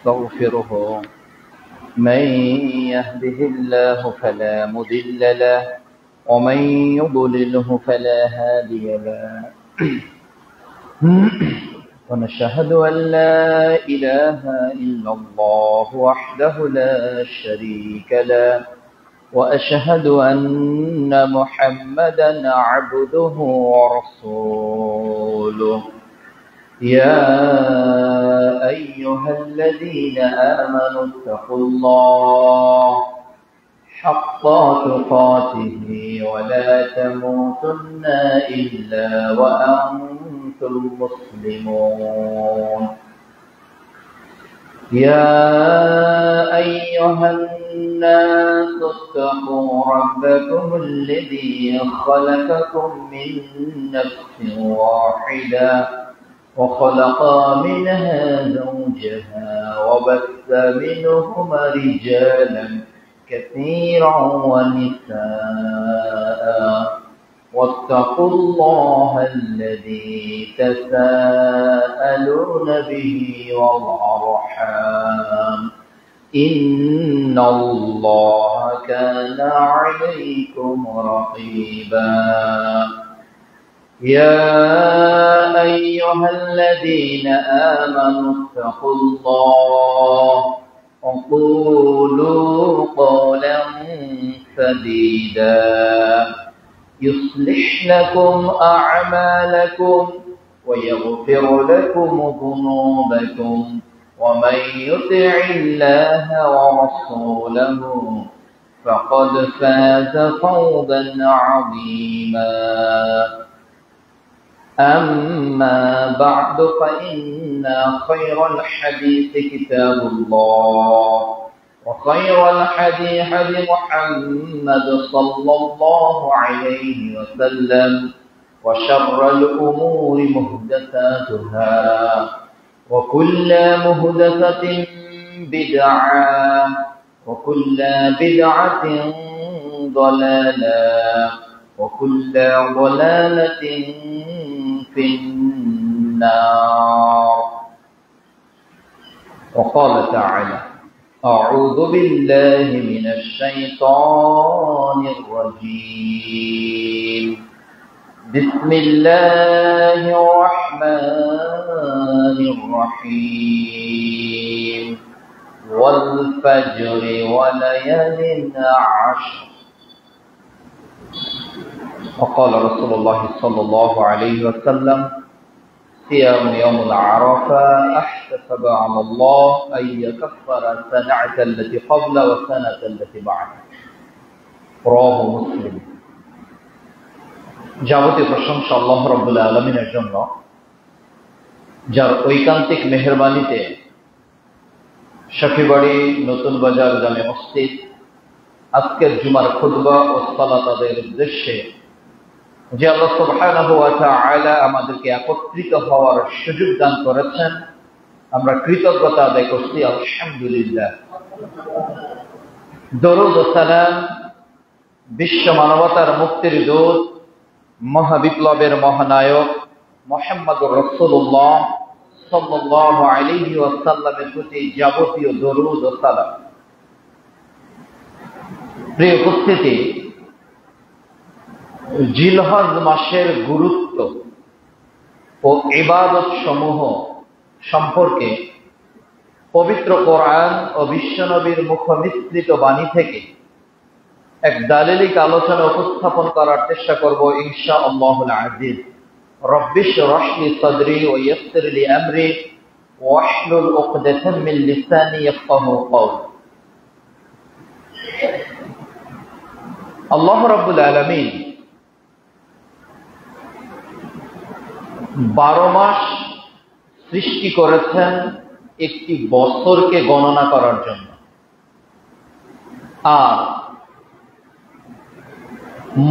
ونستغفره. من يهده الله فلا مضل له ومن يضلله فلا هادي له. ونشهد أن لا إله إلا الله وحده لا شريك له وأشهد أن محمدا عبده ورسوله. يا أيها الذين آمنوا اتقوا الله حق تقاته ولا تموتن إلا وأنتم مسلمون. يا أيها الناس اتقوا ربكم الذي خلقكم من نفس واحدة وخلق منها زوجها وبث منهما رجالا كثيرا ونساء واتقوا الله الذي تساءلون به والأرحام إن الله كان عليكم رقيبا. يا أيها الذين آمنوا اتقوا الله وقولوا قولا سديدا يصلح لكم أعمالكم ويغفر لكم ذنوبكم ومن يطع الله ورسوله فقد فاز فوزا عظيما. أما بعد فإن خير الحديث كتاب الله وخير الحديث حديث محمد صلى الله عليه وسلم وشر الأمور محدثاتها وكل محدثة بدعة وكل بدعة ضلالة وكل ضلالة في النار. وقال تعالى: أعوذ بالله من الشيطان الرجيم. بسم الله الرحمن الرحيم. والفجر وليال عشر. وقال رسول الله صلى الله عليه وسلم: صيام يوم العرفة احتسب على الله أن يكفر السنة التي قبل والسنة التي بعد. رواه মুসলিম। যাবতীয় প্রশংসা আল্লাহ রাব্বুল আলামিনের জন্য, যার ঐকান্তিক মেহেরবানিতে শফিবাড়ি নতুন বাজার জামে মসজিদ আজকের জুমার খুতবা ও সালাতের উদ্দেশ্যে যে আল্লাহ সুবহানাহু ওয়া তাআলা আমাদেরকে একত্রিত হওয়ার সুযোগ দান করেছেন, আমরা কৃতজ্ঞতা আদায় করছি। আলহামদুলিল্লাহ। দরুদ ও সালাম বিশ্ব মানবতার মুক্তির দূত, মহাবিপ্লবের মহানায়ক মুহাম্মদুর রাসূলুল্লাহ সাল্লাল্লাহু আলাইহি ওয়াসাল্লামের প্রতি যাবতীয় দরুদ ও সালাম। প্রিয় উপস্থিতি, জিলহজ মাসের গুরুত্ব ও ইবাদত সমূহ সম্পর্কে পবিত্র কোরআন ও বিশ্বনবীর মুখনিসৃত বাণী থেকে এক দালিলিক আলোচনা উপস্থাপন করার চেষ্টা করব ইনশাআল্লাহুল আজিজ। রব্বিশ রাহলি সাদরি ওয়া ইয়াসসির লি আমরি ওয়াহলুল উকদাতাম মিন লিসানি ইয়াফকাহু কওলি। আল্লাহ রাব্বুল আলামিন 12 মাস সৃষ্টি করেছেন একটি বছরকে গণনা করার জন্য, আর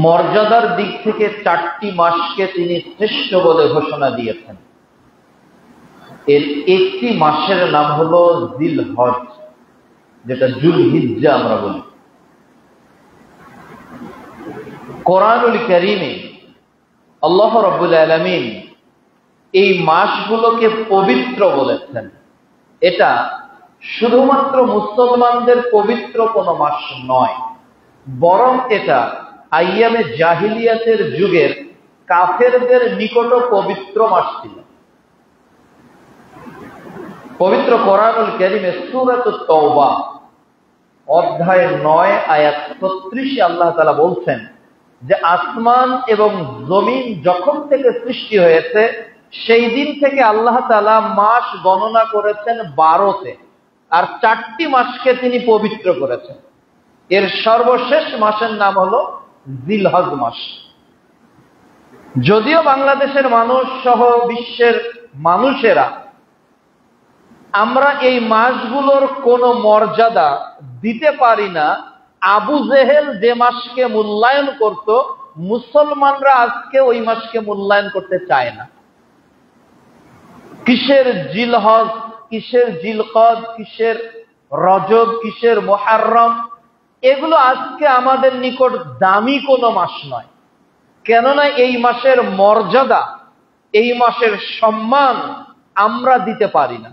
মর্যাদার দিক থেকে 4টি মাসকে তিনি শ্রেষ্ঠ বলে ঘোষণা দিয়েছেন। এর একটি মাসের নাম হলো জিলহজ, যেটা জুলহিজ্জা আমরা বলি। কোরআনুল কারীমে আল্লাহ রাব্বুল আলামিন এই মাসগুলোকে পবিত্র বলেছেন। এটা শুধুমাত্র মুসলমানদের পবিত্র কোনো মাস নয়, বরং এটা আইয়ামে জাহিলিয়াতের যুগের কাফেরদের নিকটও পবিত্র মাস ছিল। পবিত্র কোরআনুল কারীমে সূরাতুত তাওবা অধ্যায় 9 আয়াত 36 আল্লাহ তাআলা বলছেন যে আসমান এবং জমিন যখন থেকে সৃষ্টি হয়েছে সেই দিন থেকে আল্লাহ তাআলা মাস গণনা করেছেন 12তে, আর 4টি মাসকে তিনি পবিত্র করেছেন। এর সর্বশেষ মাসের নাম হলো জিলহজ মাস। যদিও বাংলাদেশের মানুষ সহ বিশ্বের মানুষেরা আমরা এই মাসগুলোর কোনো মর্যাদা দিতে পারি না, আবু জেহেল যে মাসকে মূল্যায়ন করত, মুসলমানরা আজকে ওই মাসকে মূল্যায়ন করতে চায় না। কিসের জিলহজ, কিসের জিলকদ, কিসের রজব, কিসের মুহররম, এগুলো আজকে আমাদের নিকট দামি কোনো মাস নয়। কেননা এই মাসের মর্যাদা, এই মাসের সম্মান আমরা দিতে পারি না।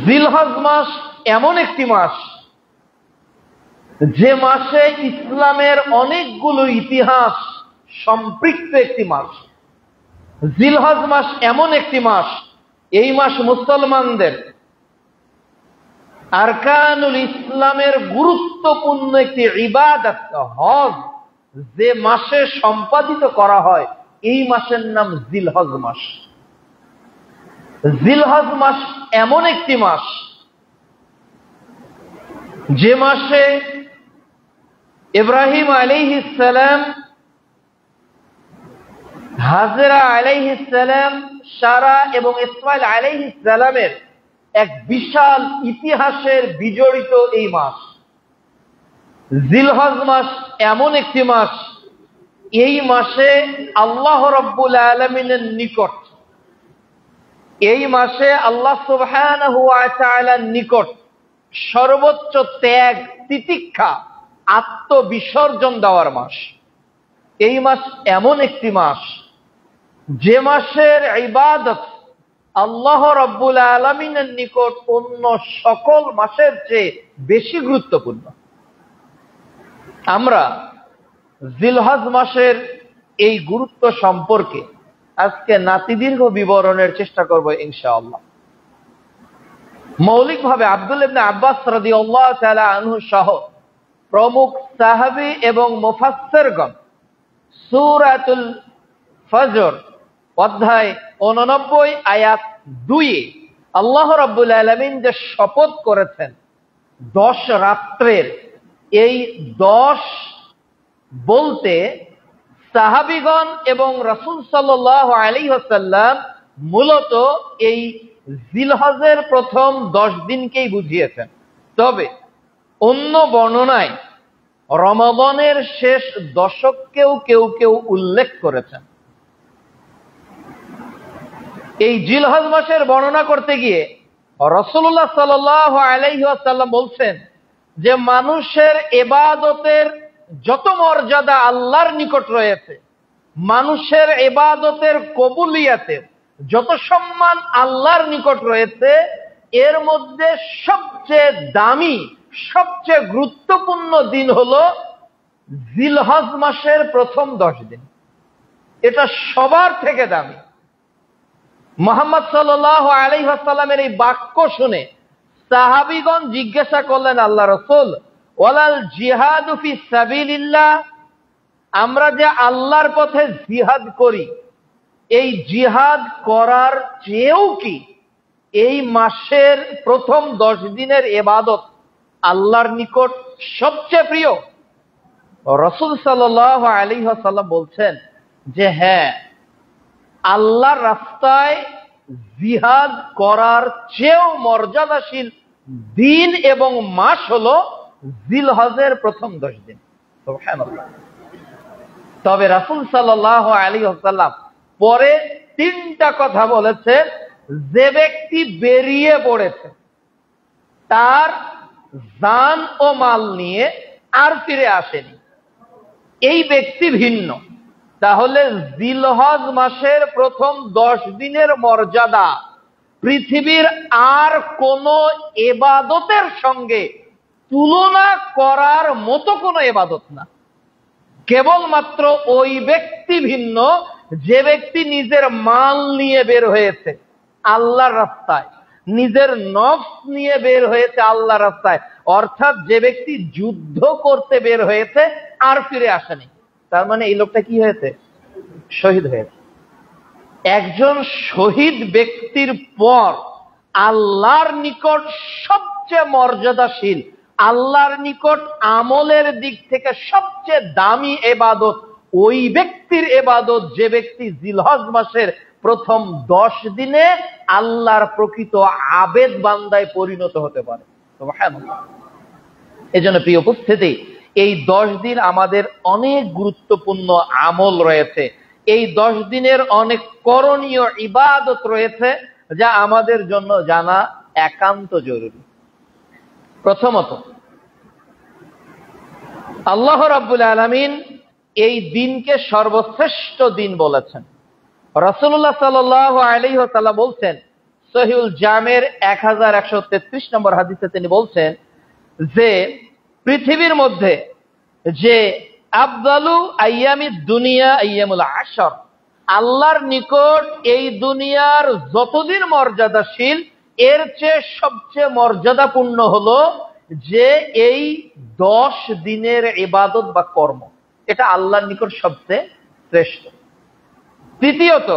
জিলহজ মাস এমন একটি মাস যে মাসে ইসলামের অনেকগুলো ইতিহাস সম্পৃক্ত একটি মাস। জিলহজ মাস এমন একটি মাস, এই মাস মুসলমানদের আরকানুল ইসলামের গুরুত্বপূর্ণ একটি ইবাদত হজ যে মাসে সম্পাদিত করা হয়, এই মাসের নাম জিলহজ মাস। জিলহজ মাস এমন একটি মাস যে মাসে ইব্রাহিম আলাইহিস সালাম, হাজেরা আলাইহিস সালাম, সারা এবং ইসমাইল আলাইহিস সালামের এক বিশাল ইতিহাসের বিজড়িত এই মাস। জিলহজ মাস এমন একটি মাস, এই মাসে আল্লাহ রাব্বুল আলামিনের নিকট, এই মাসে আল্লাহ সুবহানাহু ওয়া তাআলার নিকট সর্বোচ্চ ত্যাগ, তিতিক্ষা, আত্মবিসর্জন দেওয়ার মাস। এই মাস এমন একটি মাস যে মাসের ইবাদত আল্লাহ রাব্বুল আলামিনের নিকট অন্য সকল মাসের চেয়ে বেশি গুরুত্বপূর্ণ। আমরা জিলহজ মাসের এই গুরুত্ব সম্পর্কে আজকে নাতিদীর্ঘ বিবরণের চেষ্টা করব ইনশাআল্লাহ। মৌলিকভাবে আব্দুল্লাহ ইবনে আব্বাস রাদিয়াল্লাহু তাআলা আনহু সহ প্রমুখ সাহাবী এবং মুফাসসিরগণ সূরাতুল ফজর অধ্যায় 89 আয়াত 2 আল্লাহ রাব্বুল আলামিন যে শপথ করেছেন 10 রাত্রের, এই 10 বলতে সাহাবীগণ এবং রাসূল সাল্লাল্লাহু আলাইহি ওয়াসাল্লাম মূলত এই জিলহজের প্রথম 10 দিনকেই বুঝিয়েছেন। তবে অন্য বর্ণনায় রমাদানের শেষ দশককেও কেউ কেউ উল্লেখ করেছেন। এই জিলহজ মাসের বর্ণনা করতে গিয়ে রাসূলুল্লাহ সাল্লাল্লাহু আলাইহি ওয়াসাল্লাম বলছেন যে মানুষের ইবাদতের যত মর্যাদা আল্লাহর নিকট রয়েছে, মানুষের ইবাদতের কবুলিয়াতের যত সম্মান আল্লাহর নিকট রয়েছে, এর মধ্যে সবচেয়ে দামি, সবচেয়ে গুরুত্বপূর্ণ দিন হলো জিলহজ মাসের প্রথম 10 দিন। এটা সবার থেকে দামি। মুহাম্মদ সাল্লাল্লাহু আলাইহি ওয়াসাল্লামের এই বাক্য শুনে সাহাবীগণ জিজ্ঞাসা করলেন, আল্লাহ রাসূল, ওয়ালাল জিহাদু ফি সাবিলিল্লাহ, আমরা যে আল্লাহর পথে জিহাদ করি, এই জিহাদ করার চেয়েও কি এই মাসের প্রথম 10 দিনের ইবাদত আল্লাহর নিকট সবচেয়ে প্রিয়? রাসূল সাল্লাল্লাহু আলাইহি ওয়াসাল্লাম বলছেন যে হ্যাঁ, আল্লাহর রাস্তায় জিহাদ করার চেয়েও মর্যাদাশীল দিন এবং মাস হলো জিলহজের প্রথম 10 দিন। সুবহানাল্লাহ। তবে রাসূল সাল্লাল্লাহু আলাইহি ওয়াসাল্লাম পরে 3টা কথা বলেছেন। যে ব্যক্তি বেরিয়ে পড়েছে তার জান ও মাল নিয়ে আর ফিরে আসেনি, এই ব্যক্তি ভিন্ন। তাহলে জিলহজ মাসের প্রথম 10 দিনের মর্যাদা পৃথিবীর আর কোন ইবাদতের সঙ্গে তুলনা করার মতো কোনো ইবাদত না। কেবলমাত্র ওই ব্যক্তি ভিন্ন যে ব্যক্তি নিজের মাল নিয়ে বের হয়েছে আল্লাহর রাস্তায়, নিজের নফস নিয়ে বের হয়েছে আল্লাহর রাস্তায়, অর্থাৎ যে ব্যক্তি যুদ্ধ করতে বের হয়েছে আর ফিরে আসেনি। তার মানে এই লোকটা কি হয়েছে? শহীদ হয়েছে। একজন শহীদ ব্যক্তির পর আল্লাহর নিকট সবচেয়ে মর্যাদাশীল, আল্লাহর নিকট আমলের দিক থেকে সবচেয়ে দামি ইবাদত ওই ব্যক্তির ইবাদত যে ব্যক্তি জিলহজ মাসের প্রথম 10 দিনে আল্লাহর প্রকৃত আবেদ বান্দায় পরিণত হতে পারে। সুবহানাল্লাহ। এজন্য প্রিয় উপস্থিতি, এই 10 দিন আমাদের অনেক গুরুত্বপূর্ণ আমল রয়েছে, এই 10 দিনের অনেক করণীয় ইবাদত রয়েছে যা আমাদের জন্য জানা একান্ত জরুরি। প্রথমত, আল্লাহ রাব্বুল আলামিন এই দিনকে সর্বশ্রেষ্ঠ দিন বলেছেন। রাসূলুল্লাহ সাল্লাল্লাহু আলাইহি ওয়াসাল্লাম বলছেন, সহিহুল জামের 1133 নম্বর হাদিসে তিনি বলছেন যে পৃথিবীর মধ্যে যে আফদালু আইয়ামিদ দুনিয়া আইয়ামুল আশর, আল্লাহর নিকট এই দুনিয়ার যতদিন মর্যাদাশীল এর চেয়ে সবচেয়ে মর্যাদাপূর্ণ হলো যে এই 10 দিনের ইবাদত বা কর্ম, এটা আল্লাহর নিকট সবচেয়ে শ্রেষ্ঠ। তৃতীয়ত,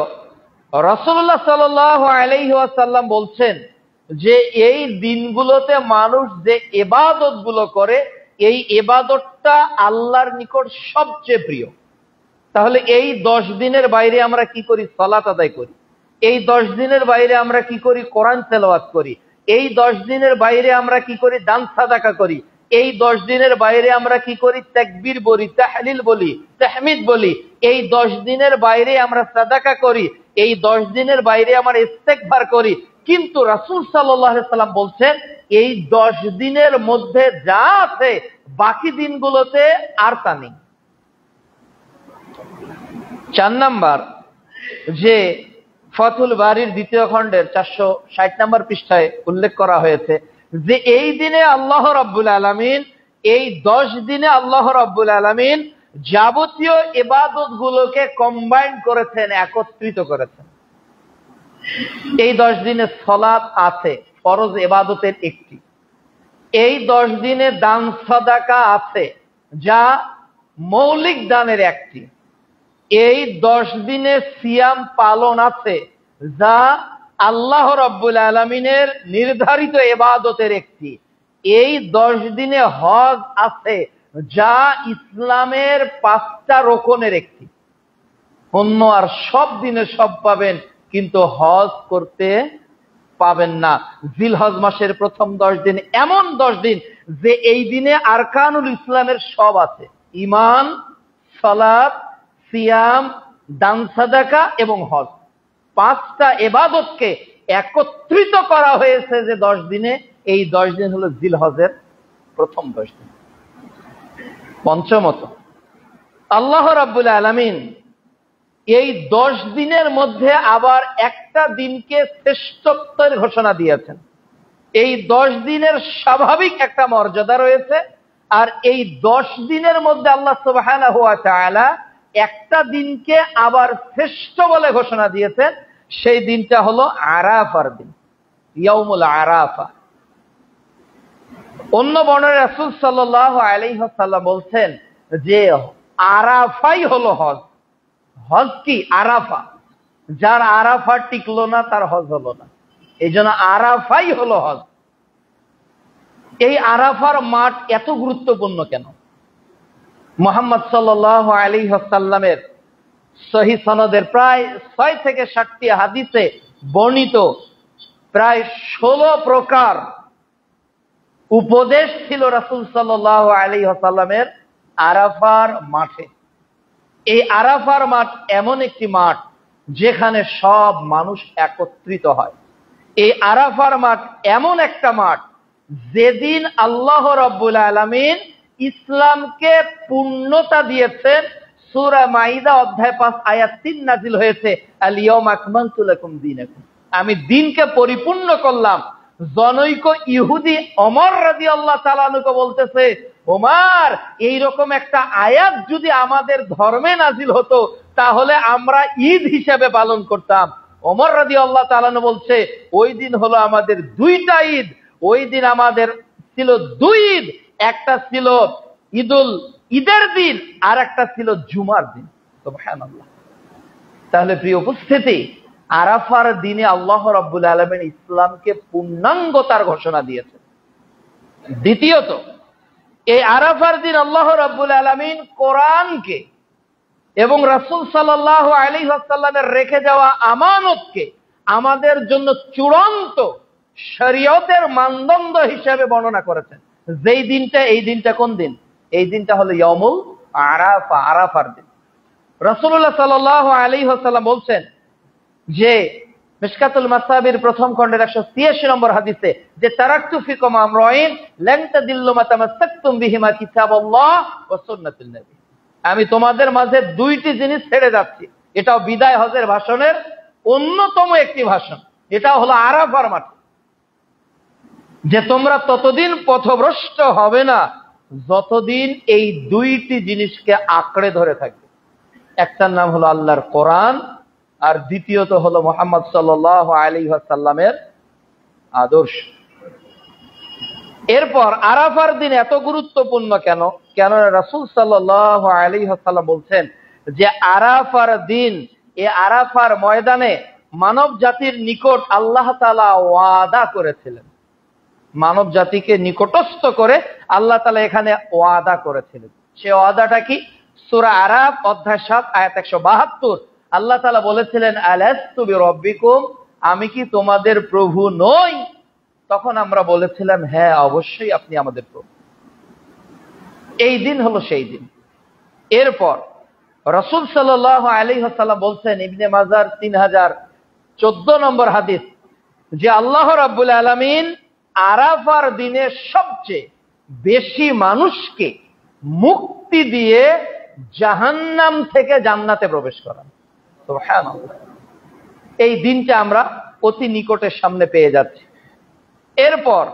রাসূলুল্লাহ সাল্লাল্লাহু আলাইহি ওয়াসাল্লাম বলছেন যে এই দিনগুলোতে মানুষ যে ইবাদত গুলো করে এই ইবাদতটা আল্লাহর নিকট সবচেয়ে প্রিয়। তাহলে এই 10 দিনের বাইরে আমরা কি করি? সালাত আদায় করি। এই 10 দিনের বাইরে আমরা কি করি? কোরআন তেলাওয়াত করি। এই 10 দিনের বাইরে আমরা কি করি? দান সাদাকা করি। এই 10 দিনের বাইরে আমরা কি করি? তাকবীর বলি, তাহলিল বলি, তাহমিদ বলি। এই 10 দিনের বাইরে আমরা সাদাকা করি। এই 10 দিনের বাইরে আমরা ইস্তেগফার করি। কিন্তু রাসূল সাল্লাল্লাহু আলাইহি সাল্লাম বলছেন এই 10 দিনের মধ্যে যা আছে বাকি দিনগুলোতে আর তা নেই। 4 নাম্বার, যে ফাতুল বারির 2য় খণ্ডের 460 নম্বর পৃষ্ঠায় উল্লেখ করা হয়েছে যে এই দিনে আল্লাহ রাব্বুল আলামিন, এই 10 দিনে আল্লাহ রাব্বুল আলামিন যাবতীয় ইবাদত গুলোকে কম্বাইন করেছেন, একত্রিত করেছেন। এই 10 দিনে সালাত আছে, ফরজ ইবাদতের একটি। এই 10 দিনে দান সাদাকা আছে যা মৌলিক দানের একটি। এই 10 দিনে সিয়াম পালন আছে যা আল্লাহ রাব্বুল আলামিনের নির্ধারিত ইবাদতের একটি। এই 10 দিনে হজ আছে যা ইসলামের 5টা রোকনের একটি। অন্য আর সব দিনে সব পাবেন, কিন্তু হজ করতে পাবেন না। জিলহজ মাসের প্রথম 10 দিন এমন 10 দিন যে এই দিনে আরকানুল ইসলামের সব আছে, ঈমান, সালাত, সিয়াম, দান সাদাকা এবং হজ। 5টা ইবাদতকে একত্রিত করা হয়েছে যে 10 দিনে। এই 10 দিন হলো জিলহজের প্রথম 10 দিন। পঞ্চমত, আল্লাহ রাব্বুল আলামিন এই 10 দিনের মধ্যে আবার একটা দিনকে শ্রেষ্ঠত্বের ঘোষণা দিয়েছেন। এই 10 দিনের স্বাভাবিক একটা মর্যাদা রয়েছে, আর এই 10 দিনের মধ্যে আল্লাহ সুবহানাহু ওয়া তাআলা একটা দিনকে আবার শ্রেষ্ঠ বলে ঘোষণা দিয়েছেন। সেই দিনটা হলো আরাফার দিন, ইয়াউমুল আরাফা। অন্য বর্ণনায় রাসূল সাল্লাল্লাহু আলাইহি ওয়াসাল্লাম বলছেন যে আরাফাই হলো হজ। হজ কি? আরাফা। যার আরাফা টিকলো না তার হজ হলো না। এই জন্য আরাফাই হলো হজ। এই আরাফার মাঠ এত গুরুত্বপূর্ণ কেন? মুহাম্মদ সাল্লাল্লাহু আলাইহি ওয়াসাল্লামের সহিহ সনদের প্রায় 6 থেকে 7টি হাদিসে বর্ণিত প্রায় 16 প্রকার উপদেশ ছিল রাসূল সাল্লাল্লাহু আলাইহি ওয়াসাল্লামের আরাফার মাঠে। এই আরাফার মাঠ এমন একটি মাঠ যেখানে সব মানুষ একত্রিত হয়। এই আরাফার মাঠ এমন একটা মাঠ যেদিন আল্লাহ রাব্বুল আলামিন ইসলামকে পূর্ণতা দিয়েছেন। সূরা মাইদা অধ্যায় 5 আয়াত 3 নাজিল হয়েছে, আল ইয়াউমা আকমালতু লাকুম দীনাকুম। আমি দিনকে পরিপূর্ণ করলাম। জনৈক ইহুদি ওমর রাদিয়াল্লাহু তাআলা আনহু বলতেছে, ওমর, এইরকম একটা আয়াত যদি আমাদের ধর্মে নাজিল হতো তাহলে আমরা ঈদ হিসেবে পালন করতাম। ওমর রাদিয়াল্লাহু তাআলা আনহু বলছে, ওই দিন হলো আমাদের দুইটা ঈদ। ওই দিন আমাদের ছিল দুই ঈদ, একটা ছিল ঈদের দিন আর একটা ছিল জুমার দিন। সুবহানাল্লাহ। তাহলে প্রিয় উপস্থিতি, আরাফার দিনে আল্লাহ রাব্বুল আলামিন ইসলামকে পূর্ণাঙ্গতার ঘোষণা দিয়েছেন। দ্বিতীয়ত, এই আরাফার দিন আল্লাহ রাব্বুল আলামিন কোরআনকে এবং রাসূল সাল্লাল্লাহু আলাইহি ওয়াসাল্লামের রেখে যাওয়া আমানতকে আমাদের জন্য চূড়ান্ত শরীয়তের মানদণ্ড হিসেবে বর্ণনা করেছেন। যেই দিনটা, এই দিনটা কোন দিন? এই দিনটা হলো ইয়াউমুল আরাফা, আরাফার দিন। রাসূলুল্লাহ সাল্লাল্লাহু আলাইহি ওয়াসাল্লাম বলছেন যে মিশকাতুল মাসাবির প্রথম খণ্ডের 183 নম্বর হাদিসে যে তারাকতু ফিকুম আমরাইন লান তাদিল্লু মা তামাসসাকতুম বিহিমা কিতাবাল্লাহ ওয়া সুন্নাতুন নবী। আমি তোমাদের মাঝে দুইটি জিনিস ছেড়ে যাচ্ছি। এটাও বিদায় হজের ভাষণের অন্যতম একটি ভাষণ। এটা হলো আরাফার মাঠে, যে তোমরা ততদিন পথভ্রষ্ট হবে না যতদিন এই দুইটি জিনিসকে আঁকড়ে ধরে থাকবে। একটার নাম হলো আল্লাহর কোরআন, আর দ্বিতীয়ত হলো মুহাম্মদ সাল্লাল্লাহু আলাইহি ওয়াসাল্লামের আদর্শ। এরপর আরাফার দিন এত গুরুত্বপূর্ণ কেন? কেন রাসূল সাল্লাল্লাহু আলাইহি ওয়াসাল্লাম বলছেন যে আরাফার দিন, এই আরাফার ময়দানে মানব জাতির নিকট আল্লাহ তাআলা ওয়াদা করেছিলেন। মানব জাতিকে নিকটস্থ করে আল্লাহ তাআলা এখানে ওয়াদা করেছিলেন। সে ওয়াদাটা কি? সূরা আরাফ অধ্যায় 7 আয়াত 172 আল্লাহ তাআলা বলেছিলেন, আলাস্তু বিরাব্বিকুম, আমি কি তোমাদের প্রভু নই? তখন আমরা বলেছিলাম, হ্যাঁ অবশ্যই আপনি আমাদের প্রভু। এই দিন হলো সেই দিন। এরপর রাসূল সাল্লাল্লাহু আলাইহি ওয়াসাল্লাম বলছেন, ইবনে মাজার 3014 নম্বর হাদিস, যে আল্লাহ রাব্বুল আলামিন আরাফার দিনে সবচেয়ে বেশি মানুষকে মুক্তি দিয়ে জাহান্নাম থেকে জান্নাতে প্রবেশ করান। সুবহানাল্লাহ। এই দিনটা আমরা অতি নিকটের সামনে পেয়ে যাচ্ছি। এরপর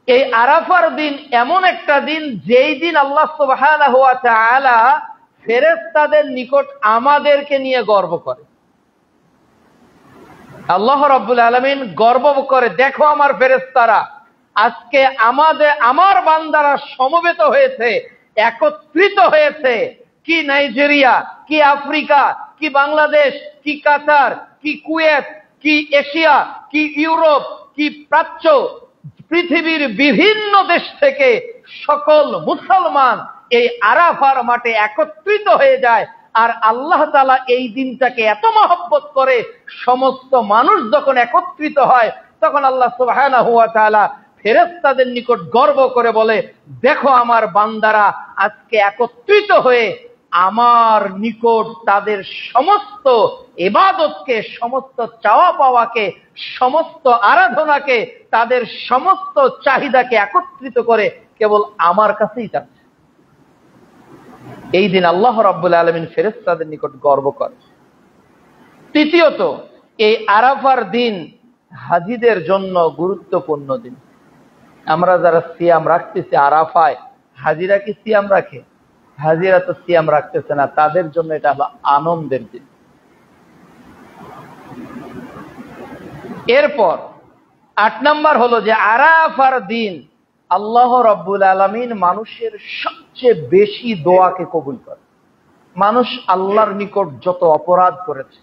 এই আরাফার দিন এমন একটা দিন, যেই দিন আল্লাহ সুবহানাহু ওয়া তাআলা ফেরেশতাদের নিকট আমাদেরকে নিয়ে গর্ব করে। আল্লাহ রাব্বুল আলামিন গর্ব করে, দেখো আমার ফেরেশতারা আজকে আমার বান্দারা সমবেত হয়েছে, একত্রিত হয়েছে। কি নাইজেরিয়া, কি আফ্রিকা, কি বাংলাদেশ, কি কাতার, কি কুয়েত, কি এশিয়া, কি ইউরোপ, কি প্রাচ্য, পৃথিবীর বিভিন্ন দেশ থেকে সকল মুসলমান এই আরাফার মাঠে একত্রিত হয়ে যায়। আর আল্লাহ তাআলা এই দিনটাকে এত মহব্বত করে, সমস্ত মানুষ যখন একত্রিত হয় তখন আল্লাহ সুবহানাহু ওয়া তাআলা ফেরেশতাদের নিকট গর্ব করে বলে, দেখো আমার বান্দারা আজকে একত্রিত হয়ে আমার নিকট তাদের সমস্ত ইবাদতকে, সমস্ত চাওয়া পাওয়াকে, সমস্ত আরাধনাকে, তাদের সমস্ত চাহিদাকে একত্রিত করে কেবল আমার কাছেই চাচ্ছে। এই দিন আল্লাহ রাব্বুল আলামিন ফেরেশতাদের নিকট গর্ব করে। তৃতীয়ত, এই আরাফার দিন হাজীদের জন্য গুরুত্বপূর্ণ দিন। আমরা যারা সিয়াম রাখতেছি আরাফায়, হাজীরা কি সিয়াম রাখে? হাজীরা তো সিয়াম রাখতেছে না, তাদের জন্য এটা হলো আনন্দের দিন। এরপর 8 নাম্বার হলো যে আরাফার দিন আল্লাহ রাব্বুল আলামিন মানুষের সবচেয়ে বেশি দোয়াকে কবুল করে। মানুষ আল্লাহর নিকট যত অপরাধ করেছে,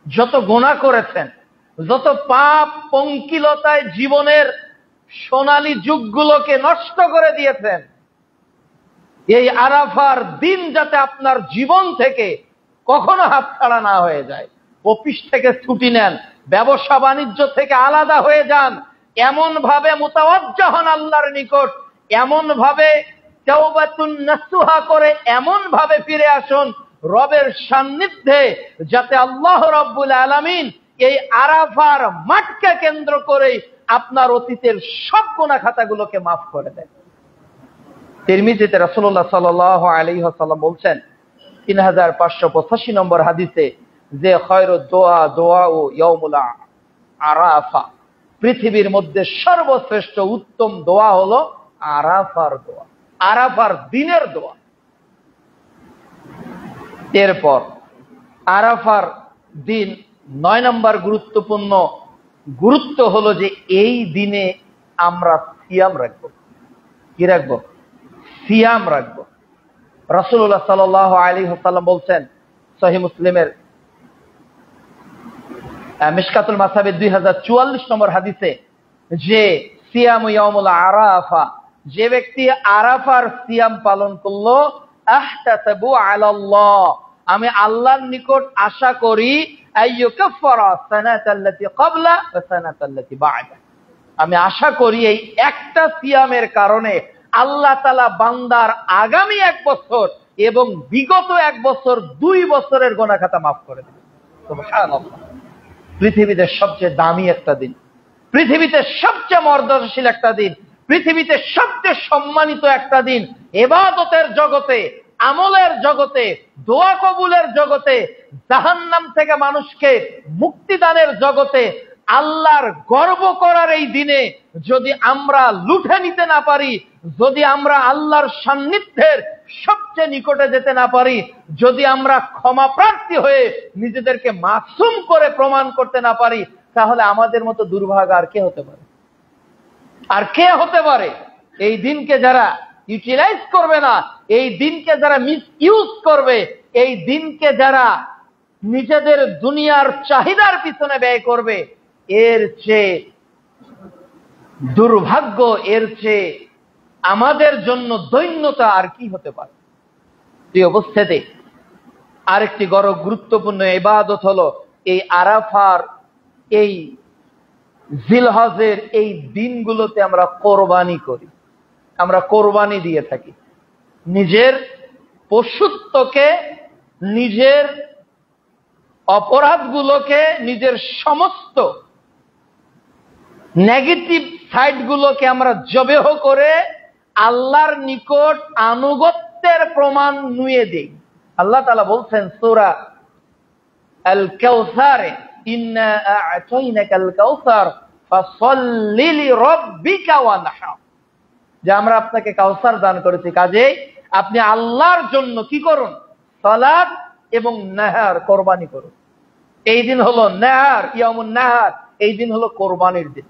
যত গুনাহ করেছেন, যত পাপ পঙ্কিলতায় জীবনের সোনালী যুগগুলোকে নষ্ট করে দিয়েছেন, এই আরাফার দিন যাতে আপনার জীবন থেকে কখনো হাতছাড়া না হয়ে যায়। অফিস থেকে ছুটি নেন, ব্যবসা বাণিজ্য থেকে আলাদা হয়ে যান, এমন ভাবে মুতাওয়াজ্জা হন আল্লাহর নিকট, এমন ভাবে তাওবাতুন নাসুহা করে এমন ভাবে ফিরে আসুন রবের সান্নিধ্যে, যাতে আল্লাহ রাব্বুল আলামিন এই আরাফার মাঠকে কেন্দ্র করে আপনার অতীতের সব গুনাহ খাতাগুলোকে মাফ করে দেন। তিরমিজিতে রাসূলুল্লাহ সাল্লাল্লাহু আলাইহি ওয়াসাল্লাম বলছেন 3585 নম্বর হাদিসে যে খায়রুদ দোয়া দোয়া ও ইয়াউমুল আরাফা। পৃথিবীর মধ্যে সর্বশ্রেষ্ঠ উত্তম দোয়া হলো আরাফার দোয়া, আরাফার দিনের দোয়া। এরপর আরাফার দিন 9 নম্বর গুরুত্বপূর্ণ গুরুত্ব হলো যে এই দিনে আমরা সিয়াম রাখবো। কি রাখবো? সিয়াম রাখবো। রাসূলুল্লাহ সাল্লাল্লাহু আলাইহি ওয়াসাল্লাম বলছেন সহিহ মুসলিমের মিশকাতুল মাসাবির 2044 নম্বর হাদিসে যে সিয়ামু ইয়াউমুল আরাফা, যে ব্যক্তি আরাফার সিয়াম পালন করলো, আহতাসাবু আলাল্লাহ, আমি আল্লাহর নিকট আশা করি, আইয়ুকাফফারা সানাতাল্লাতী ক্বাবলা ওয়া সানাতাল্লাতী বা'দা, আমি আশা করি এই একটা সিয়ামের কারণে আল্লাহ তাআলা বান্দার আগামী 1 বছর এবং বিগত 1 বছর 2 বছরের গুনাহ খাতা মাফ করে দেবে। সুবহানাল্লাহ। পৃথিবীতে সবচেয়ে দামি একটা দিন, পৃথিবীতে সবচেয়ে মর্যাদাশীল একটা দিন, পৃথিবীতে সবচেয়ে সম্মানিত একটা দিন, ইবাদতের জগতে, আমলের জগতে, দোয়া কবুলের জগতে, জাহান্নাম থেকে মানুষকে মুক্তিদানের জগতে আল্লাহর গর্ব করার এই দিনে যদি আমরা লুঠে নিতে না পারি, যদি আমরা আল্লাহর সান্নিধ্যের সবচেয়ে নিকটে যেতে না পারি, যদি আমরা ক্ষমা প্রার্থী হয়ে নিজেদেরকে মাসুম করে প্রমাণ করতে না পারি, তাহলে আমাদের মতো দুর্ভাগা আর কে হতে পারে? আর কে হতে পারে? এই দিনকে যারা ইউটিলাইজ করবে না, এই দিনকে যারা মিস ইউজ করবে, এই দিনকে যারা নিজেদের দুনিয়ার চাহিদার পিছনে ব্যয় করবে, এর চেয়ে দুর্ভাগ্য, এর চেয়ে আমাদের জন্য দৈন্যতা আর কি হতে পারে? এই অবস্থাতে আরেকটি বড় গুরুত্বপূর্ণ ইবাদত হলো এই আরাফার, এই জিলহজের এই দিনগুলোতে আমরা কোরবানি করি, আমরা কোরবানি দিয়ে থাকি। নিজের পশুত্বকে, নিজের অপরাধগুলোকে, নিজের সমস্ত নেগেটিভ সাইডগুলোকে আমরা জবেহ করে আল্লাহর নিকট আনুগত্যের প্রমাণ নুয়ে দেই। আল্লাহ তাআলা বলছেন সূরা আল কাউসারে, ইন্না আ'তাইনাকাল কাউসার ফাসাল্লি লিরাব্বিকা ওয়ানহার, যে আমরা আপনাকে কাউসার দান করেছি, কাজেই আপনি আল্লাহর জন্য কি করুন? সালাত এবং নাহার, কোরবানি করুন। এই দিন হলো নাহার, ইয়ামুন নাহার, এই দিন হলো কোরবানির দিন।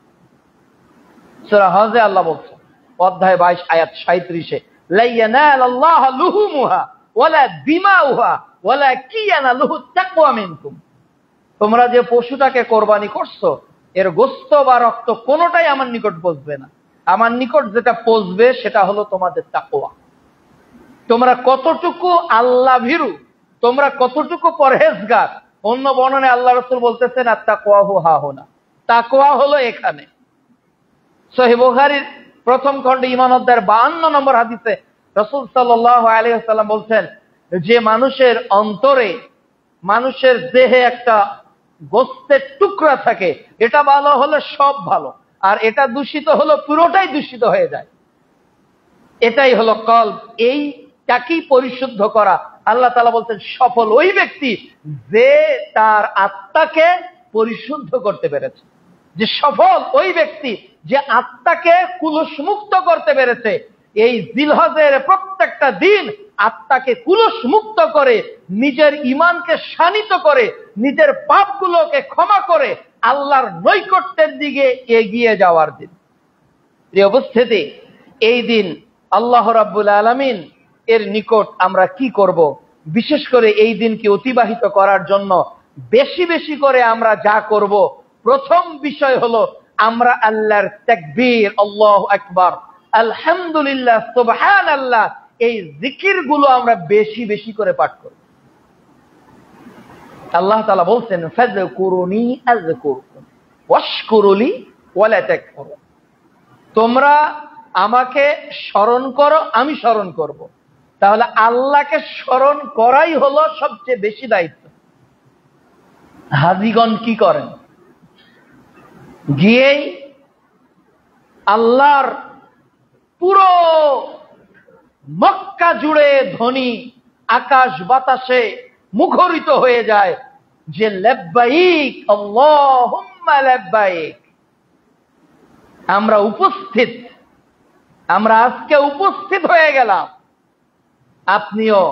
সূরা হজে আল্লাহ বলছেন অধ্যায় 22 আয়াত 37-এ, লা ইয়ানালাল্লাহু লুহুমুহা ওয়ালা দিমাউহা ওয়ালাকিন ইয়ানালুহু তাকওয়া মিনকুম, তোমরা যে পশুটাকে কোরবানি করছো এর গোশত বা রক্ত কোনোটাই আমার নিকট পৌঁছবে না, আমার নিকট যেটা পৌঁছবে সেটা হলো তোমাদের তাকওয়া। তোমরা কতটুকু আল্লাহ ভীরু, তোমরা কতটুকু পরহেজগার। অন্য বর্ণনায় আল্লাহ রাসূল বলতেছেন আত-তাকওয়াহু হাহুনা, তাকওয়া হলো এখানে। সহিহ বুখারীর প্রথম খণ্ডে ঈমান অধ্যায়ের 52 নম্বর হাদিসে রাসূল সাল্লাল্লাহু আলাইহি ওয়াসাল্লাম বলছেন যে মানুষের অন্তরে, মানুষের দেহে একটা গোশতের টুকরা থাকে, এটা ভালো হলে সব ভালো, আর এটা দূষিত হলো পুরোটাই দূষিত হয়ে যায়। এটাই হলো কলব, এইটাকেই পরিশুদ্ধ করা। আল্লাহ তাআলা বলছেন সফল ওই ব্যক্তি যে তার আত্মাকে পরিশুদ্ধ করতে পেরেছে, যে সফল ওই ব্যক্তি যে আত্মাকে কুলুষমুক্ত করতে পেরেছে। এই জিলহজের প্রত্যেকটা দিন আত্মাকে কুলুষমুক্ত করে, নিজের ঈমানকে শানিত করে, নিজের পাপগুলোকে ক্ষমা করে আল্লাহর নৈকট্যের দিকে এগিয়ে যাওয়ার দিন। এই অবস্থাতে এই দিন আল্লাহ রাব্বুল আলামিন এর নিকট আমরা কি করব? বিশেষ করে এই দিনকে অতিবাহিত করার জন্য বেশি বেশি করে আমরা যা করব, প্রথম বিষয় হলো আমরা আল্লাহর তাকবীর, আল্লাহু আকবার, আলহামদুলিল্লাহ, সুবহানাল্লাহ, এই জিকির গুলো আমরা বেশি বেশি করে পাঠ করব। আল্লাহ তাআলা বলছেন ফাযকুরুনি আযকুরকুম ওয়াশকুরুলি ওয়ালা তাকফুরুন, তোমরা আমাকে স্মরণ করো, আমি স্মরণ করব। তাহলে আল্লাহকে স্মরণ করাই হলো সবচেয়ে বেশি দায়িত্ব। হাজীগণ কি করেন? গিয়েই আল্লাহর পুরো মক্কা জুড়ে ধ্বনি আকাশ বাতাসে মুখরিত হয়ে যায় যে লব্বাইক আল্লাহুম্মা সুম্মা লাব্বাইক। আমরা উপস্থিত, আমরা আজকে উপস্থিত হয়ে গেলাম। আপনিও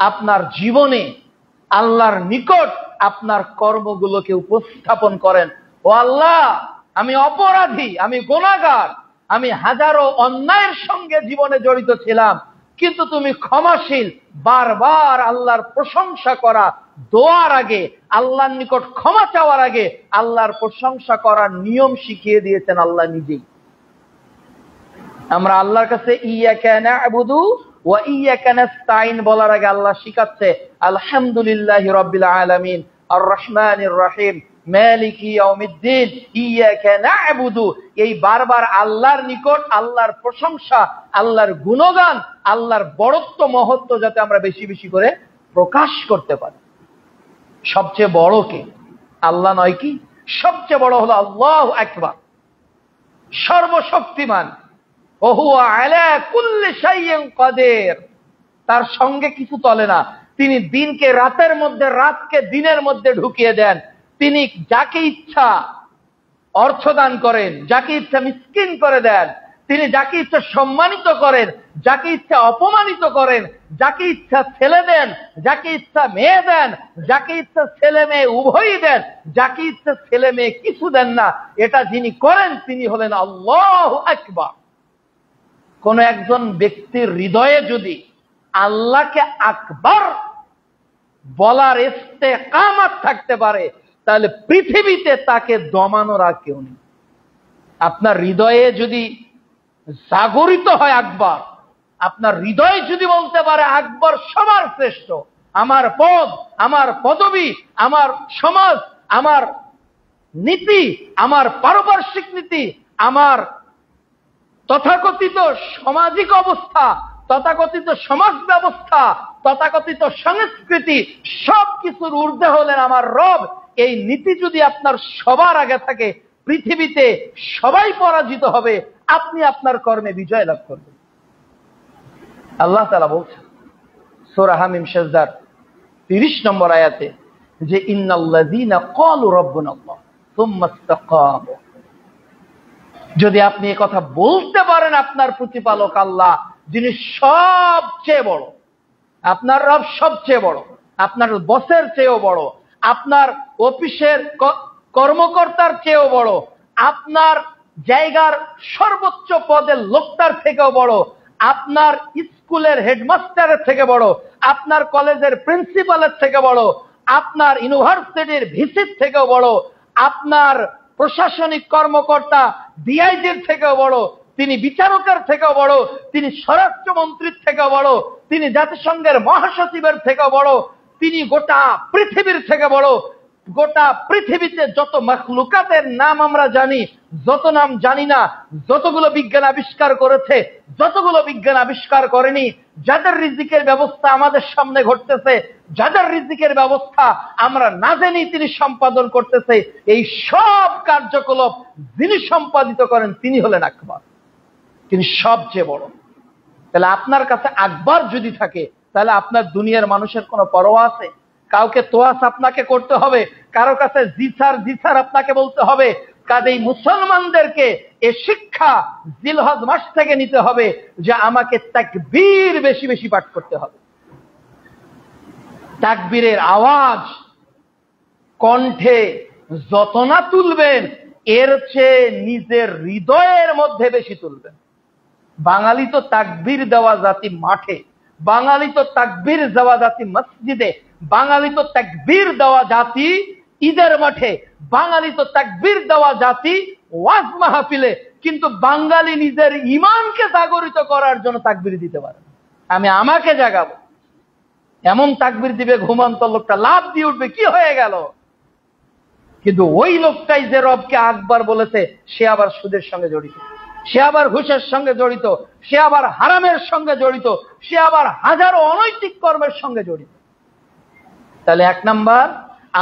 আপনার জীবনে আল্লাহর নিকট আপনার কর্মগুলোকে উপস্থাপন করেন। ও আল্লাহ, আমি অপরাধী, আমি গুনাহগার, আমি হাজারো অন্যায়ের সঙ্গে জীবনে জড়িত ছিলাম, কিন্তু তুমি ক্ষমাশীল। বারবার আল্লাহর প্রশংসা করা, দোয়ার আগে আল্লাহর নিকট ক্ষমা চাওয়ার আগে আল্লাহর প্রশংসা করার নিয়ম শিখিয়ে দিয়েছেন আল্লাহ নিজেই। আমরা আল্লাহর কাছে ইয়াকা না'বুদু ওয়া ইয়াকা নাস্তাইন বলার আগে আল্লাহ শিখাচ্ছে আলহামদুলিল্লাহি রাব্বিল আলামিন আর রহমানির রহিম মালিকি ইয়াউমিদ্দিন ইয়াকা না'বুদু। এই বারবার আল্লাহর নিকট আল্লাহর প্রশংসা, আল্লাহর গুণগান, আল্লাহর বড়ত্ব মহত্ব যাতে আমরা বেশি বেশি করে প্রকাশ করতে পারি। সবচেয়ে বড় কে? আল্লাহ নয় কি? সবচেয়ে বড় হলো আল্লাহু আকবার, সর্বশক্তিমান। ওহুয়া আলা কুল্লি শাইইন কাদির। তার সঙ্গে কিছু চলে না। তিনি দিনকে রাতের মধ্যে, রাতকে দিনের মধ্যে ঢুকিয়ে দেন। তিনি যাকে ইচ্ছা অর্থ দান করেন, যাকে ইচ্ছা মিসকিন করে দেন। তিনি যাকে ইচ্ছা সম্মানিত করেন, যাকে ইচ্ছা অপমানিত করেন, যাকে ইচ্ছা ছেলে দেন, যাকে ইচ্ছা মেয়ে দেন, যাকে ইচ্ছা ছেলে মেয়ে উভয়ই দেন, যাকে ইচ্ছা ছেলে মেয়ে কিছু দেন না। এটা যিনি করেন তিনি হলেন আল্লাহু আকবার। কোন একজন ব্যক্তির হৃদয়ে যদি আল্লাহকে আকবার বলার ইস্তেকামাত থাকতে পারে, তাহলে পৃথিবীতে তাকে দমানোর আর কেউ নেই। আপনার হৃদয়ে যদি জাগরিত হয় আকবার, আপনার হৃদয় যদি বলতে পারে আকবর সবার শ্রেষ্ঠ, আমার পদ, আমার পদবী, আমার সমাজ, আমার নীতি, আমার পারিপার্শ্বিক নীতি, আমার তথাকথিত সামাজিক অবস্থা, তথাকথিত সমাজ ব্যবস্থা, তথাকথিত সংস্কৃতি, সবকিছুর ঊর্ধ্বে হলেন আমার রব। এই নীতি যদি আপনার সবার আগে থাকে, পৃথিবীতে সবাই পরাজিত হবে, আপনি আপনার কর্মে বিজয় লাভ করবেন। আল্লাহ তাআলা বলছেন সূরা হামিম সিজদার 30 নম্বর আয়াতে যে ইন্নাল্লাযীনা ক্বালু রাব্বুনাল্লাহ সুম্মা ইসতাকামু। যদি আপনি এই কথা বলতে পারেন আপনার প্রতিপালক আল্লাহ, যিনি সবচেয়ে বড়, আপনার রব সবচেয়ে বড়, আপনার বসের চেয়েও বড়, আপনার অফিসের কর্মকর্তার চেয়েও বড়, আপনার জায়গার সর্বোচ্চ পদের লোকটার থেকেও বড়, আপনার স্কুলের হেডমাস্টারের থেকে বড়, আপনার কলেজের প্রিন্সিপালের থেকে বড়, আপনার ইউনিভার্সিটির ভিসির থেকেও বড়, আপনার প্রশাসনিক কর্মকর্তা ডিআইজির থেকেও বড়, তিনি বিচারকের থেকেও বড়, তিনি স্বরাষ্ট্রমন্ত্রীর থেকেও বড়, তিনি জাতিসংঘের মহাসচিবের থেকেও বড়, তিনি গোটা পৃথিবীর থেকে বড়। গোটা পৃথিবীতে যত মাখলুকাতের নাম আমরা জানি, যত নাম জানি না, যতগুলো বিজ্ঞান আবিষ্কার করেছে, যতগুলো বিজ্ঞান আবিষ্কার করেনি, যাদের রিজিকের ব্যবস্থা আমাদের সামনে ঘটতেছে, যাদের রিজিকের ব্যবস্থা আমরা না জানি তিনি সম্পাদন করতেছে, এই সব কার্যকলাপ যিনি সম্পাদিত করেন তিনি হলেন আকবার, তিনি সবচেয়ে বড়। তাহলে আপনার কাছে আকবার যদি থাকে, তাহলে আপনার দুনিয়ার মানুষের কোনো পরোয়া আছে? কাউকে তোয়াস আপনাকে করতে হবে, কারো কাছে জিসার জিসার আপনাকে বলতে হবে। কাজেই মুসলমানদেরকে এ শিক্ষা জিলহজ মাস থেকে নিতে হবে যে আমাকে তাকবীর বেশি বেশি পাঠ করতে হবে। তাকবীরের আওয়াজ কণ্ঠে যত না তুলবেন, এর চেয়ে নিজের হৃদয়ের মধ্যে বেশি তুলবেন। বাঙালি তো তাকবীর দেওয়া জাতি মাঠে, বাঙালি তো তাকবীর দেওয়া জাতি মসজিদে, বাঙালি তো তাকবীর দেওয়া জাতি ঈদের মাঠে, বাঙালি তো তাকবীর দেওয়া জাতি ওয়াজ মাহফিলে, কিন্তু বাঙালি নিজের ঈমানকে জাগরিত করার জন্য তাকবীর দিতে পারে না। আমি আমাকে জাগাবো, এমন তাকবীর দিবে ঘুমন্ত লোকটা লাফ দিয়ে উঠবে, কি হয়ে গেল? কিন্তু ওই লোকটাই যে রবকে আকবার বলেছে, সে আবার সুদের সঙ্গে জড়িত, সে আবার ঘুষের সঙ্গে জড়িত, সে আবার হারামের সঙ্গে জড়িত, সে আবার হাজারো অনৈতিক কর্মের সঙ্গে জড়িত। তাহলে 1 নাম্বার,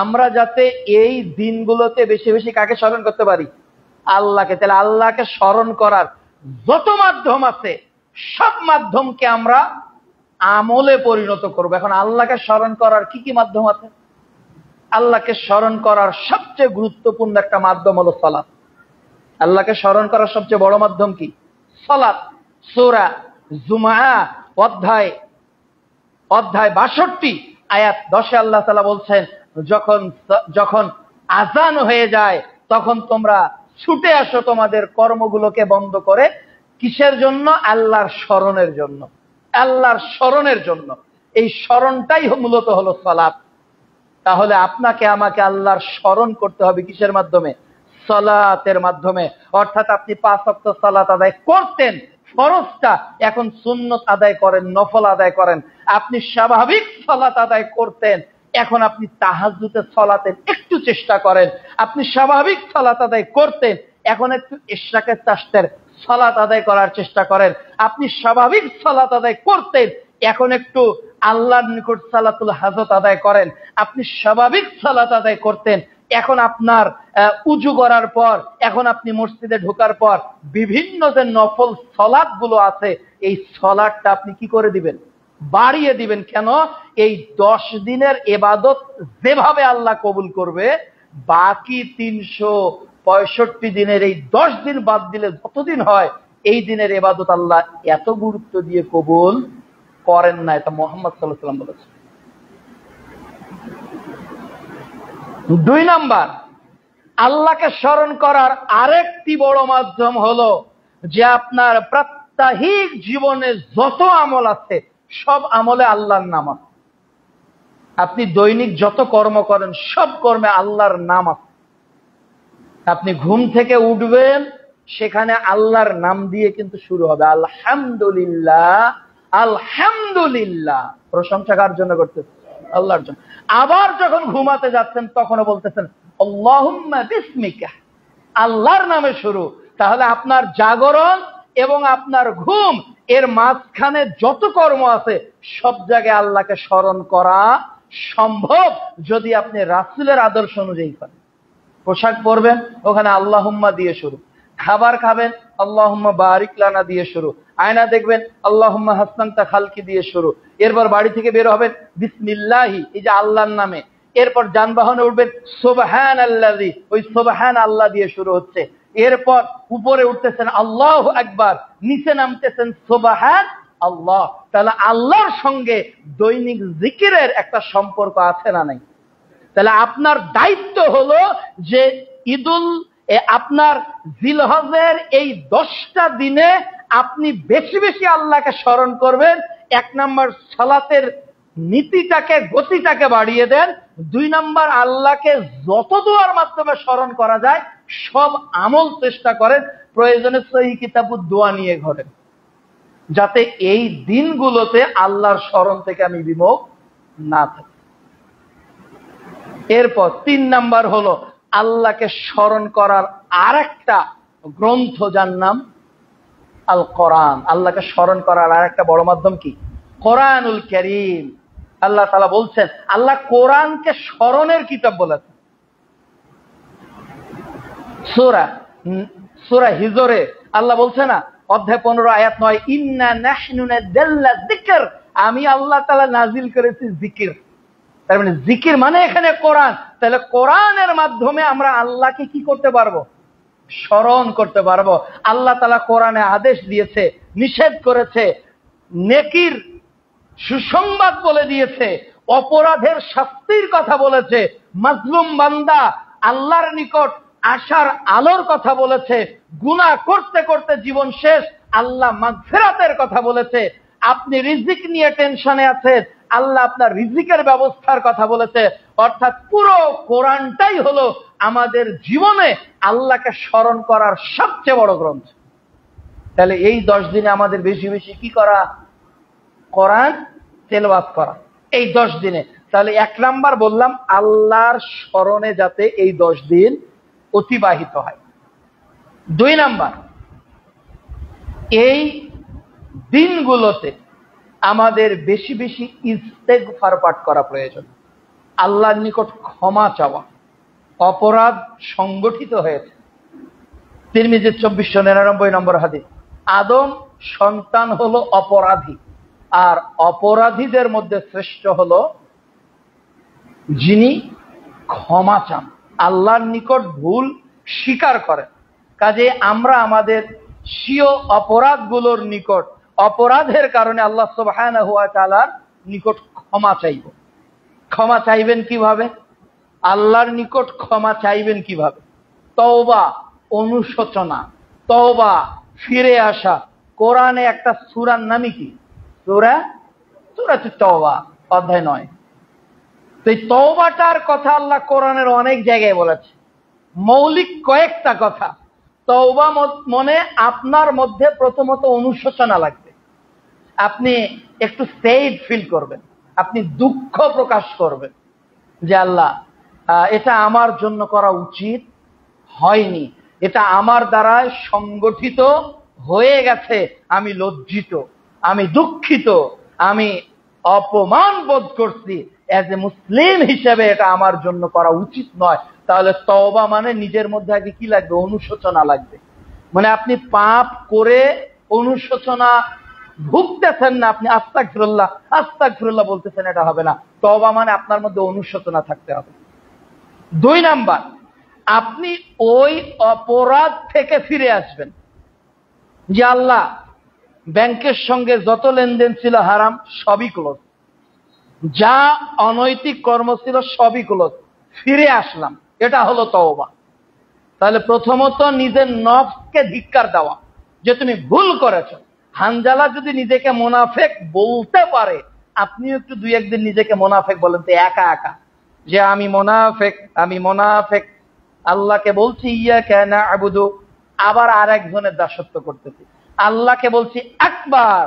আমরা যাতে এই দিনগুলোতে বেশি বেশি কাকে স্মরণ করতে পারি? আল্লাহকে। তাহলে আল্লাহকে স্মরণ করার যত মাধ্যম আছে, সব মাধ্যমকে আমরা আমলে পরিণত করব। এখন আল্লাহকে স্মরণ করার কি কি মাধ্যম আছে? আল্লাহকে স্মরণ করার সবচেয়ে গুরুত্বপূর্ণ একটা মাধ্যম হলো সালাত। আল্লাহকে স্মরণ করার সবচেয়ে বড় মাধ্যম কি? সালাত। সূরা জুমআ অধ্যায় 62 আয়াত 10 আল্লাহ তাআলা বলছেন, যখন আযান হয়ে যায় তখন তোমরা ছুটে আসো তোমাদের কর্মগুলোকে বন্ধ করে। কিসের জন্য? আল্লাহর স্মরণের জন্য। আল্লাহর স্মরণের জন্য। এই স্মরণটাই মূলত হলো সালাত। তাহলে আপনাকে আমাকে আল্লাহর স্মরণ করতে হবে কিসের মাধ্যমে? সালাতের মাধ্যমে। অর্থাৎ আপনি 5 ওয়াক্ত সালাত আদায় করতেন, ফরজটা, এখন সুন্নত আদায় করেন, নফল আদায় করেন। আপনি স্বাভাবিক সালাত আদায় করতেন, এখন আপনি তাহাজ্জুদের সালাতের একটু চেষ্টা করেন। আপনি স্বাভাবিক সালাত আদায় করতেন, এখন একটু ইশরাকের তাশতের সালাত আদায় করার চেষ্টা করেন। আপনি স্বাভাবিক সালাত আদায় করতেন, এখন একটু আল্লাহর নিকট সালাতুল হাজত আদায় করেন। আপনি স্বাভাবিক সালাত আদায় করতেন, এখন আপনার উজু করার পর, এখন আপনি মসজিদে ঢোকার পর বিভিন্ন যে নফল সালাত গুলো আছে, এই সালাতটা আপনি কি করে দিবেন? বাড়িয়ে দিবেন। কেন? এই 10 দিনের ইবাদত যেভাবে আল্লাহ কবুল করবে, বাকি 365 দিনের এই 10 দিন বাদ দিলে যতদিন হয়, এই দিনের ইবাদত আল্লাহ এত গুরুত্ব দিয়ে কবুল করেন না। এটা মুহাম্মদ সাল্লাল্লাহু আলাইহি ওয়াসাল্লাম বলেছেন। 2 নাম্বার, আল্লাহকে স্মরণ করার আরেকটি বড় মাধ্যম হলো যে আপনার প্রাত্যহিক জীবনে যত আমল আছে সব আমলে আল্লাহর নাম আছে। আপনি দৈনিক যত কর্ম করেন সব কর্মে আল্লাহর নাম আছে। আপনি ঘুম থেকে উঠবেন, সেখানে আল্লাহর নাম দিয়ে কিন্তু শুরু হবে। আলহামদুলিল্লাহ, আলহামদুলিল্লাহ। প্রশংসা কার জন্য করতেছেন? আল্লাহর জন্য। আবার যখন ঘুমাতে যাচ্ছেন তখনও বলতেছেন আল্লাহুম্মা বিসমিকা, আল্লাহর নামে শুরু। তাহলে আপনার জাগরণ এবং আপনার ঘুম এর মাঝখানে যত কর্ম আছে সব জায়গায় আল্লাহকে স্মরণ করা সম্ভব যদি আপনি রাসূলের আদর্শ অনুযায়ী করেন। পোশাক পরবেন, ওখানে আল্লাহুম্মা দিয়ে শুরু। খাবার খাবেন, আল্লাহুম্মা বারিক লানা দিয়ে শুরু। আয়না দেখবেন, আল্লাহুম্মা হাসনানতা খালকি দিয়ে শুরু। এরপর বাড়ি থেকে বের হবেন, বিসমিল্লাহি, এই যে আল্লাহর নামে। এরপর যানবাহনে উঠবেন, সুবহানাল্লাযী, ওই সুবহান আল্লাহ দিয়ে শুরু হচ্ছে। এরপর উপরে উঠতেছেন আল্লাহু আকবার, নিচে নামতেছেন সুবহান আল্লাহ। তাহলে আল্লাহর সঙ্গে দৈনিক জিকিরের একটা সম্পর্ক আছে না নাই? তাহলে আপনার দায়িত্ব হলো যে আপনার জিলহজের এই 10টা দিনে আপনি বেশি বেশি আল্লাহকে স্মরণ করবেন। 1 নাম্বার, সালাতের নীতিটাকে, গতিটাকে বাড়িয়ে দেন। 2 নাম্বার, আল্লাহকে যত দোয়ার মাধ্যমে স্মরণ করা যায় সব আমল চেষ্টা করেন। প্রয়োজনে সহিহ কিতাবুদ দোয়া নিয়ে ঘটেন, যাতে এই দিনগুলোতে আল্লাহর স্মরণ থেকে আমি বিমুখ না থাকি। এরপর 3 নাম্বার হলো আল্লাহকে স্মরণ করার আরেকটা গ্রন্থ, যার নাম আল কোরআন। আল্লাহকে স্মরণ করার আরেকটা বড় মাধ্যম কি? কোরআনুল কারীম। আল্লাহ তাআলা বলছেন, আল্লাহ কোরআনকে স্মরণের কিতাব বলেছেন। সূরা হিজরে আল্লাহ বলছে না, অধ্যায় 15 আয়াত 9, ইন্না নাহনু নাযালনা যিকর, আমি আল্লাহ তাআলা নাজিল করেছি জিকির। তার মানে জিকির মানে এখানে কোরআন। তাহলে কোরআনের মাধ্যমে আমরা আল্লাহকে কি করতে পারবো? স্মরণ করতে পারবো। আল্লাহ তাআলা কোরআনে আদেশ দিয়েছে, নিষেধ করেছে, নেকির সুসংবাদ বলে দিয়েছে, অপরাধের শাস্তির কথা বলেছে, মাজলুম বান্দা আল্লাহর নিকট আশার আলোর কথা বলেছে, গুনাহ করতে করতে জীবন শেষ, আল্লাহ মাগফিরাতের কথা বলেছে। আপনি রিজিক নিয়ে টেনশনে আছেন, আল্লাহ আপনার রিজিকের ব্যবস্থার কথা বলেছে। অর্থাৎ পুরো কোরআনটাই হলো আমাদের জীবনে আল্লাহকে স্মরণ করার সবচেয়ে বড় গ্রন্থ। তাহলে এই 10 দিনে আমাদের বেশি বেশি কি করা? কোরআন তেলাওয়াত করা এই 10 দিনে। তাহলে 1 নাম্বার বললাম, আল্লাহর স্মরণে যাতে এই 10 দিন অতিবাহিত হয়। 2 নাম্বার, এই দিনগুলোতে আমাদের বেশি বেশি ইস্তেগফার পাঠ করা প্রয়োজন। আল্লাহর নিকট ক্ষমা চাওয়া। অপরাধ সংগঠিত হয়েছে। তিরমিজি 2499 নম্বর হাদিস, আদম সন্তান হলো অপরাধী, আর অপরাধীদের মধ্যে শ্রেষ্ঠ হলো যিনি ক্ষমা চান, আল্লাহর নিকট ভুল স্বীকার করেন। কাজে আমরা আমাদের স্বীয় অপরাধগুলোর নিকট, অপরাধের কারণে আল্লাহ সুবহানাহু ওয়া তাআলার নিকট ক্ষমা চাইব। ক্ষমা চাইবেন কিভাবে? আল্লাহর নিকট ক্ষমা চাইবেন কিভাবে? তওবা, অনুশোচনা, তওবা, ফিরে আসা। কোরআনে একটা সূরার নামই কি? সূরাতুত তওবা, অধ্যায় 9। তো এই তওবাটার কথা আল্লাহ কোরআনের অনেক জায়গায় বলেছে। মৌলিক কয়েকটা কথা। তওবা মনে আপনার মধ্যে প্রথমত অনুশোচনা লাগবে, আপনি একটু সেড ফিল করবেন, আপনি দুঃখ প্রকাশ করবেন যে আল্লাহ, এটা আমার জন্য করা উচিত হয়নি, এটা আমার দ্বারা সংগঠিত হয়ে গেছে, আমি লজ্জিত, আমি দুঃখিত, আমি অপমান বোধ করছি, এজ এ মুসলিম হিসেবে এটা আমার জন্য করা উচিত নয়। তাহলে তওবা মানে নিজের মধ্যে আগে কি লাগবে? অনুশোচনা লাগবে। মানে আপনি পাপ করে অনুশোচনা ভুগতেছেন না, আপনি আস্তাগফিরুল্লাহ আস্তাগফিরুল্লাহ বলতেছেন, এটা হবে না। তওবা মানে আপনার মধ্যে অনুশোচনা থাকতে হবে। 2 নাম্বার, আপনি ওই অপরাধ থেকে ফিরে আসবেন যে আল্লাহ, ব্যাংকের সঙ্গে যত লেনদেন ছিল হারাম, সবই ক্লোজ, যা অনৈতিক কর্ম ছিল সবই ক্লোজ, ফিরে আসলাম, এটা হলো তওবা। তাহলে প্রথমত নিজের নফসকে ধিক্কার দেওয়া যে তুমি ভুল করেছো। হানজালা যদি নিজেকে মুনাফিক বলতে পারে, আপনিও একটু 2-1 দিন নিজেকে মুনাফিক বলেন তো, একা একা, যে আমি মুনাফিক, আমি মুনাফিক। আল্লাহকে বলছি ইয়াকা না'বুদু, আবার আরেকজনের দাসত্ব করতেছি। আল্লাহকে বলছি আকবার,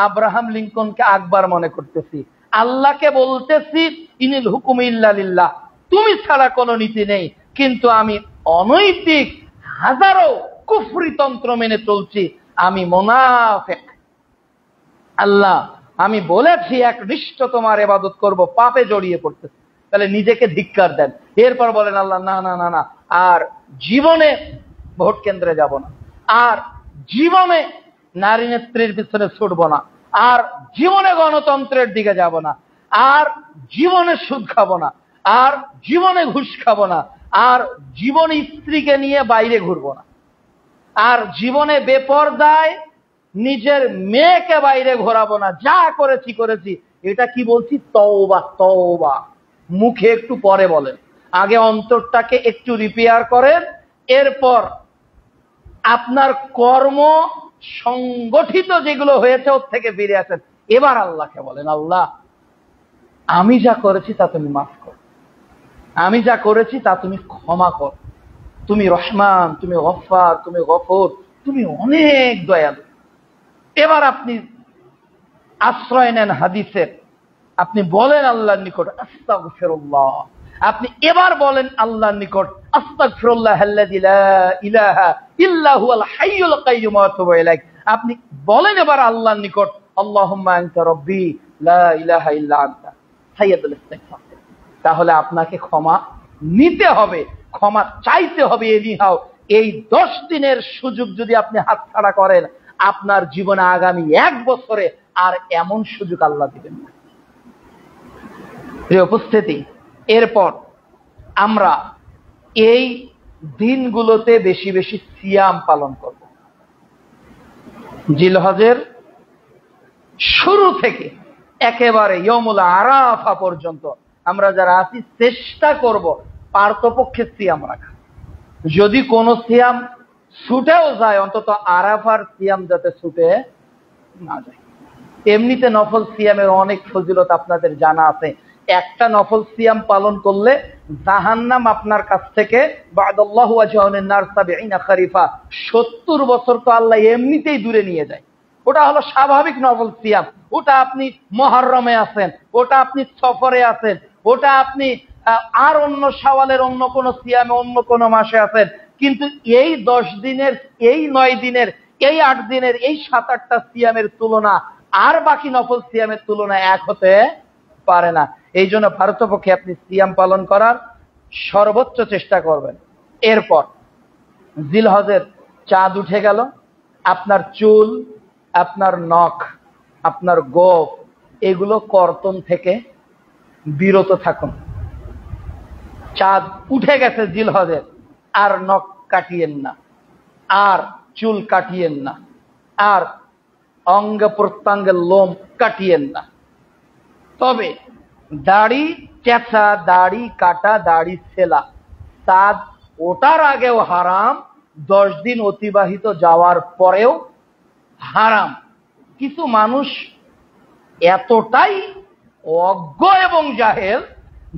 আব্রাহাম লিঙ্কনকে আকবার মনে করতেছি। আল্লাহকে বলতেছি ইনিল হুকুম ইল্লা লিল্লাহ, তুমি ছাড়া কোনো নীতি নেই, কিন্তু আমি অনৈতিক হাজারো কুফরি তন্ত্র মেনে চলছি, আমি মুনাফিক। আল্লাহ, আমি বলেছি একনিষ্ঠ তোমার ইবাদত করব, পাপে জড়িয়ে পড়তেছি। তাহলে নিজেকে ধিক্কার দেন। এরপর বলেন আল্লাহ, না না না না, আর জীবনে ভোট কেন্দ্রে যাব না, আর জীবনে নারী নেত্রীর পিছনে ছুটব না, আর জীবনে গণতন্ত্রের দিকে যাব না, আর জীবনে সুদ খাবো না, আর জীবনে ঘুষ খাবো না, আর জীবনে স্ত্রীকে নিয়ে বাইরে ঘুরবো না, আর জীবনে বেপরদায় নিজের মেয়েকে বাইরে ঘোরাবো না, যা করেছি করেছি। এটা কি বলছি? তওবা। তওবা মুখে একটু পরে বলেন, আগে অন্তরটাকে একটু রিপেয়ার করেন, এরপর আপনার কর্ম সংগঠিত যেগুলো হয়েছে ওর থেকে ফিরে আসেন। এবার আল্লাহকে বলেন, আল্লাহ, আমি যা করেছি তা তুমি মাফ কর, আমি যা করেছি তা তুমি ক্ষমা কর, তুমি রহমান, তুমি গফফার, তুমি গফুর, তুমি অনেক দয়ালু। এবার আপনি আশ্রয় নেন হাদিসের, আপনি বলেন আল্লাহর নিকট আস্তাগফিরুল্লাহ, আপনি এবার বলেন আল্লাহর নিকট আস্তাগফিরুল্লাহাল্লাযী লা ইলাহা ইল্লা হুয়াল হাইয়ুল কাইয়্যুম ওয়া আতুবু ইলাইহি। আপনি বলেন এবার আল্লাহর নিকট আল্লাহুম্মা আনতা রাব্বী লা ইলাহা ইল্লা আনতা সাইয়্যিদুল ইস্তিগফার। তাহলে আপনাকে ক্ষমা নিতে হবে, ক্ষমা চাইতে হবে। এনিহাও এই 10 দিনের সুযোগ যদি আপনি হাতছাড়া করেন, আপনার জীবনে আগামী 1 বছরে আর এমন সুযোগ আল্লাহ দিবেন না। প্রিয় উপস্থিতি, এরপর আমরা এই দিনগুলোতে বেশি বেশি সিয়াম পালন করব। জিলহজের শুরু থেকে একেবারে ইয়মুল আরাফা পর্যন্ত আমরা যারা আছি চেষ্টা করব পারতপক্ষে সিয়াম রাখা। যদি কোনো সিয়াম ছুটেও যায়, অন্তত আরাফার সিয়াম যাতে ছুটে না যায়। এমনিতে নফল সিয়ামের অনেক ফজিলত আপনাদের জানা আছে। একটা নফল সিয়াম পালন করলে জাহান্নাম আপনার কাছ থেকে বাদাল্লাহু ওয়াজহুন নার ৭০ খরিফা, ৭০ বছর তো আল্লাহ এমনিতেই দূরে নিয়ে যায়। ওটা হলো স্বাভাবিক নফল সিয়াম। ওটা আপনি মুহররমে আছেন, ওটা আপনি সফরে আছেন, ওটা আপনি আর অন্য শাওয়ালের অন্য কোন সিয়ামে অন্য কোন মাসে আছেন। কিন্তু এই 10 দিনের, এই 9 দিনের, এই 8 দিনের, এই 7-8টা সিয়ামের তুলনা আর বাকি নফল সিয়ামের তুলনা এক হতে পারে না। এই জন্য পারতপক্ষে আপনি সিয়াম পালন করার সর্বোচ্চ চেষ্টা করবেন। এরপর জিলহজের চাঁদ উঠে গেল, আপনার চুল, আপনার নখ, আপনার গোঁফ, এগুলো কর্তন থেকে বিরত থাকুন। চাঁদ উঠে গেছে জিলহজের, আর নখ কাটিয়েন না, আর চুল কাটিয়েন না, আর অঙ্গ প্রত্যঙ্গের লোম কাটিয়েন না। তবে দাড়ি চেঁচা, দাড়ি কাটা, দাড়ি ছেলা চাঁদ ওটার আগেও হারাম, 10 দিন অতিবাহিত যাওয়ার পরেও হারাম। কিছু মানুষ এতটাই অজ্ঞ এবং জাহেল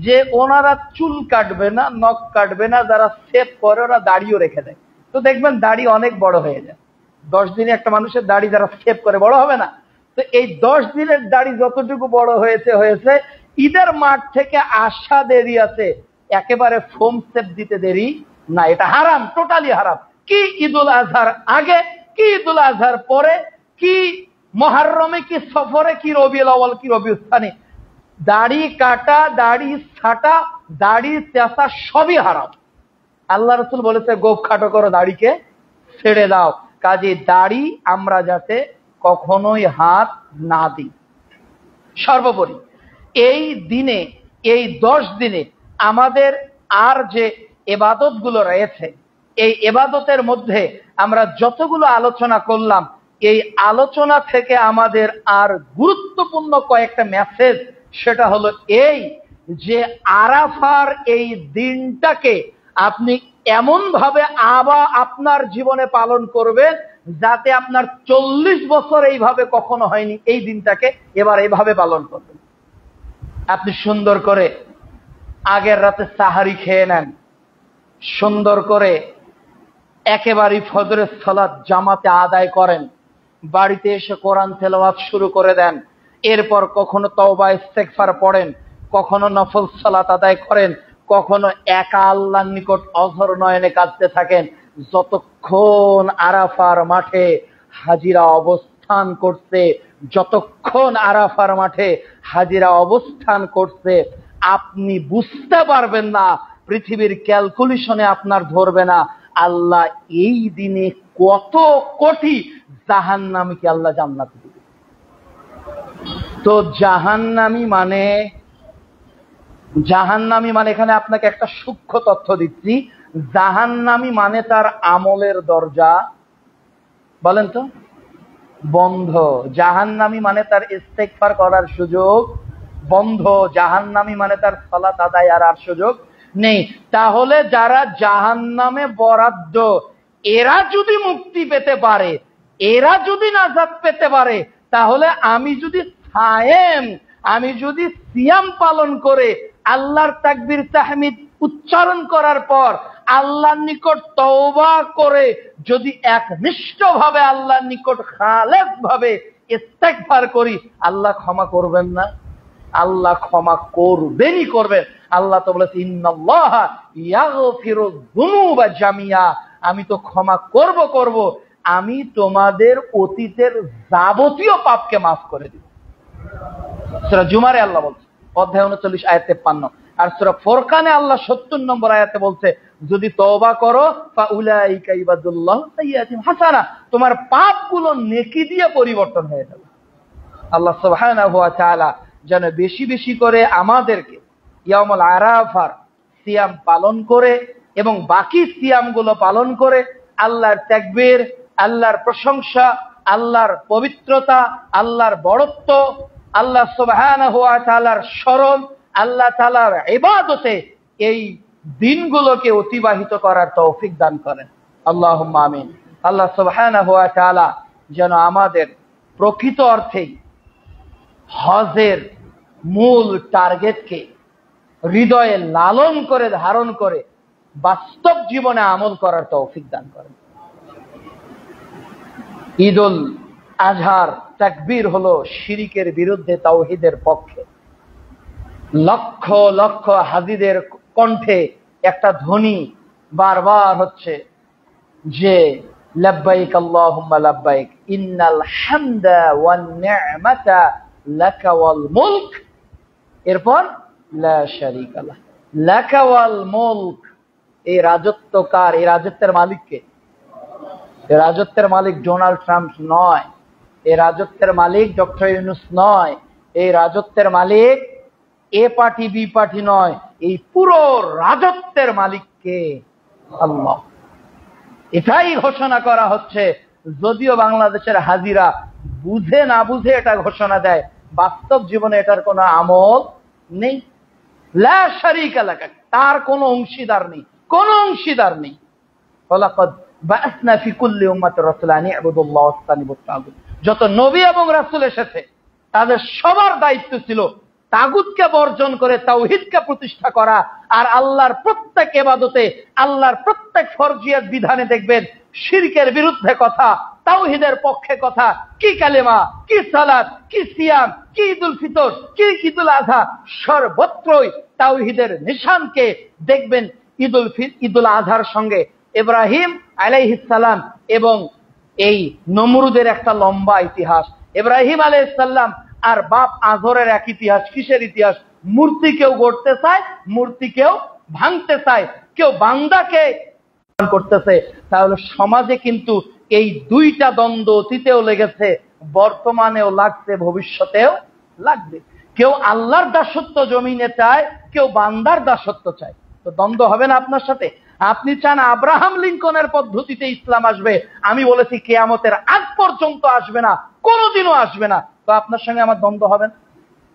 যে ওনারা চুল কাটবে না, নখ কাটবে না, যারা সেভ করে ওরা দাড়িও রেখে দেয়। তো দেখবেন দাড়ি অনেক বড় হয়ে যায়। 10 দিনে একটা মানুষের দাড়ি যারা সেভ করে বড় হবে না? তো এই 10 দিনের দাড়ি যতটুকু বড় হয়েছে হয়েছে, ঈদের মাঠ থেকে আসা দেরি আছে, একেবারে ফোম সেভ দিতে দেরি না। এটা হারাম, টোটালি হারাম। কি ঈদুল আজহার আগে, কি ঈদুল আজহার পরে, কি মুহররমে, কি সফরে, কি রবিউল আউয়াল, কি রবিউল সানি, দাড়ি কাটা, দাড়ি ছাটা, দাড়ি চেঁচা সবই হারাম। আল্লাহ রাসূল বলেছে গোঁফ খাটো করো, দাড়িকে ছেড়ে দাও। কাজে দাড়ি আমরা যাতে কখনোই হাত না দিই। সর্বোপরি এই দিনে, এই 10 দিনে আমাদের আর যে ইবাদত গুলো রয়েছে, এই ইবাদতের মধ্যে আমরা যতগুলো আলোচনা করলাম, এই আলোচনা থেকে আমাদের আর গুরুত্বপূর্ণ কয়েকটা মেসেজ, সেটা হলো এই যে আরাফার এই দিনটাকে আপনি এমন ভাবে আবার আপনার জীবনে পালন করবেন যাতে আপনার 40 বছর এইভাবে কখনো হয়নি, এই দিনটাকে এবার এইভাবে পালন করবেন। আপনি সুন্দর করে আগের রাতে সাহারি খেয়ে নেন, সুন্দর করে একেবারে ফজরের সালাত জামাতে আদায় করেন, বাড়িতে এসে কোরআন তেলাওয়াত শুরু করে দেন, এরপর কখনো তওবা ইস্তেগফার পড়েন, কখনো নফল সালাত আদায় করেন, কখনো একা আল্লাহর নিকট অঝর নয়নে কাঁদতে থাকেন। যতক্ষণ আরাফার মাঠে হাজিরা অবস্থান করছে, যতক্ষণ আরাফার মাঠে হাজিরা অবস্থান করছে, আপনি বুঝতে পারবেন না, পৃথিবীর ক্যালকুলেশনে আপনার ধরবে না আল্লাহ এই দিনে কত কোটি জাহান্নামীকে আল্লাহ জান্নাতে দিবে। তো জাহান্নামী মানে এখানে আপনাকে একটা সূক্ষ্ম তথ্য দিচ্ছি, জাহান্নামী মানে তার আমলের দরজা, বলেন তো, বন্ধ। জাহান্নামী মানে তার ইস্তেগফার করার সুযোগ বন্ধ। জাহান্নামী মানে তার সালাত আদায় আর সুযোগ নেই। তাহলে যারা জাহান্নামে বরাদ্দ, এরা যদি মুক্তি পেতে পারে, এরা যদি নাজাত পেতে পারে, তাহলে আমি যদি সায়েম, আমি যদি সিয়াম পালন করে আল্লাহর তাকবীর তাহমিদ উচ্চারণ করার পর আল্লাহর নিকট তওবা করে যদি একনিষ্ঠভাবে আল্লাহর নিকট খালেস ভাবে ইস্তেগফার করি, আল্লাহ ক্ষমা করবেন না? আল্লাহ ক্ষমা করবেনই করবেন। আল্লাহ তো বলেছে ইন্নাল্লাহা ইয়াগফিরুয যুনুবা জামিয়া, আমি তো ক্ষমা করব, আমি তোমাদের অতীতের যাবতীয় পাপকে মাফ করে দিব। সূরা জুমারে আল্লাহ বলছে, অধ্যায় 39 আয়াত 53। আর সূরা ফুরকানে আল্লাহ 70 নম্বর আয়াতে বলছে, যদি তওবা করো ফাউলাইকা ইবাদুল্লাহ সাইয়্যাতিহিম হাসানা, তোমার পাপগুলো নেকি দিয়ে পরিবর্তন হয়ে যাবে। আল্লাহ সুবহানাহু ওয়া তাআলা যেন বেশি বেশি করে আমাদেরকে ইয়াউমুল আরাফার সিয়াম পালন করে এবং বাকি সিয়ামগুলো পালন করে আল্লাহর তাকবীর, আল্লাহর প্রশংসা, আল্লাহর পবিত্রতা, আল্লাহর বড়ত্ব, আল্লাহ সুবহানাহু ওয়া তাআলার শরণ, আল্লাহ তাআলার ইবাদতে এই দিনগুলোকে অতিবাহিত করার তৌফিক দান করেন। আল্লাহুম্মা আমিন। আল্লাহ সুবহানাহু ওয়া তাআলা যেন আমাদের প্রকৃত অর্থেই হজের মূল টার্গেটকে হৃদয়ে লালন করে ধারণ করে বাস্তব জীবনে আমল করার তৌফিক দান করেন। ঈদুল আজহার তাকবীর হলো শিরিকের বিরুদ্ধে তাওহীদের পক্ষে। লক্ষ লক্ষ হাজীদের কণ্ঠে একটা ধ্বনি বারবার হচ্ছে যে লাব্বাইক আল্লাহুম্মা লাব্বাইক ইন্নাল হামদা ওয়ান নি'মাতা লাকা ওয়াল মুলক, এরপর লা শারীকা লাহ, লাকা ওয়াল মুলক। এই রাজত্ব কার? এই রাজত্বের মালিক কে? এই রাজত্বের মালিক ডোনাল্ড ট্রাম্প নয়, এই রাজত্বের মালিক ডক্টর ইউনূস নয়, এই রাজত্বের মালিক এ পার্টি বি পার্টি নয়, এই পুরো রাজত্বের মালিক কে? আল্লাহ। এটাই ঘোষণা করা হচ্ছে। যদিও বাংলাদেশের হাজিরা বুঝে না বুঝে এটা ঘোষণা দেয়, বাস্তব জীবনে এটার কোনো আমল নেই। লা শারীকা লাক, তার কোনো অংশীদার নেই, কোনো অংশীদার নেই। ওয়ালাকাদ বাআসনা ফি কুল্লি উম্মাতির রাসূলা আন ইবুদুল্লাহ ওয়াসতানিবুত তাগুত। যত নবী এবং রাসূল এসেছে তাদের সবার দায়িত্ব ছিল তাগুতকে বর্জন করে তাওহীদকে প্রতিষ্ঠা করা। আর আল্লাহর প্রত্যেক ইবাদতে, আল্লাহর প্রত্যেক ফরজিয়াত বিধানে দেখবেন শিরকের বিরুদ্ধে কথা, তাওহীদের পক্ষে কথা। কি কালেমা, কি সালাত, কি সিয়াম, কি ঈদুল ফিতর, কি ঈদুল আযহা, সর্বত্রই তাওহীদের নিশানকে দেখবেন। ঈদুল আযহার সঙ্গে ইব্রাহিম আলাইহিস সালাম এবং এই নমরুদের একটা লম্বা ইতিহাস। ইব্রাহিম আলাইহিস সালাম আর বাপ আজরের এক ইতিহাস। কিসের ইতিহাস? মূর্তি কেউ গড়তে চায়, মূর্তি কেউ ভাঙতে চায়, কেউ বান্দাকে করতেছে। তাহলে সমাজে কিন্তু এই দুইটা দ্বন্দ্ব অতীতেও লেগেছে, বর্তমানেও লাগছে, ভবিষ্যতেও লাগবে। কেউ আল্লাহর দাসত্ব জমিনে চায়, কেউ বান্দার দাসত্ব চায়। তো দ্বন্দ্ব হবে না আপনার সাথে? আপনি চান আব্রাহাম লিঙ্কনের পদ্ধতিতে ইসলাম আসবে, আমি বলেছি কিয়ামতের আগ পর্যন্ত আসবে না, কোনোদিনও আসবে না। তো আপনার সঙ্গে আমার দ্বন্দ্ব হবে না?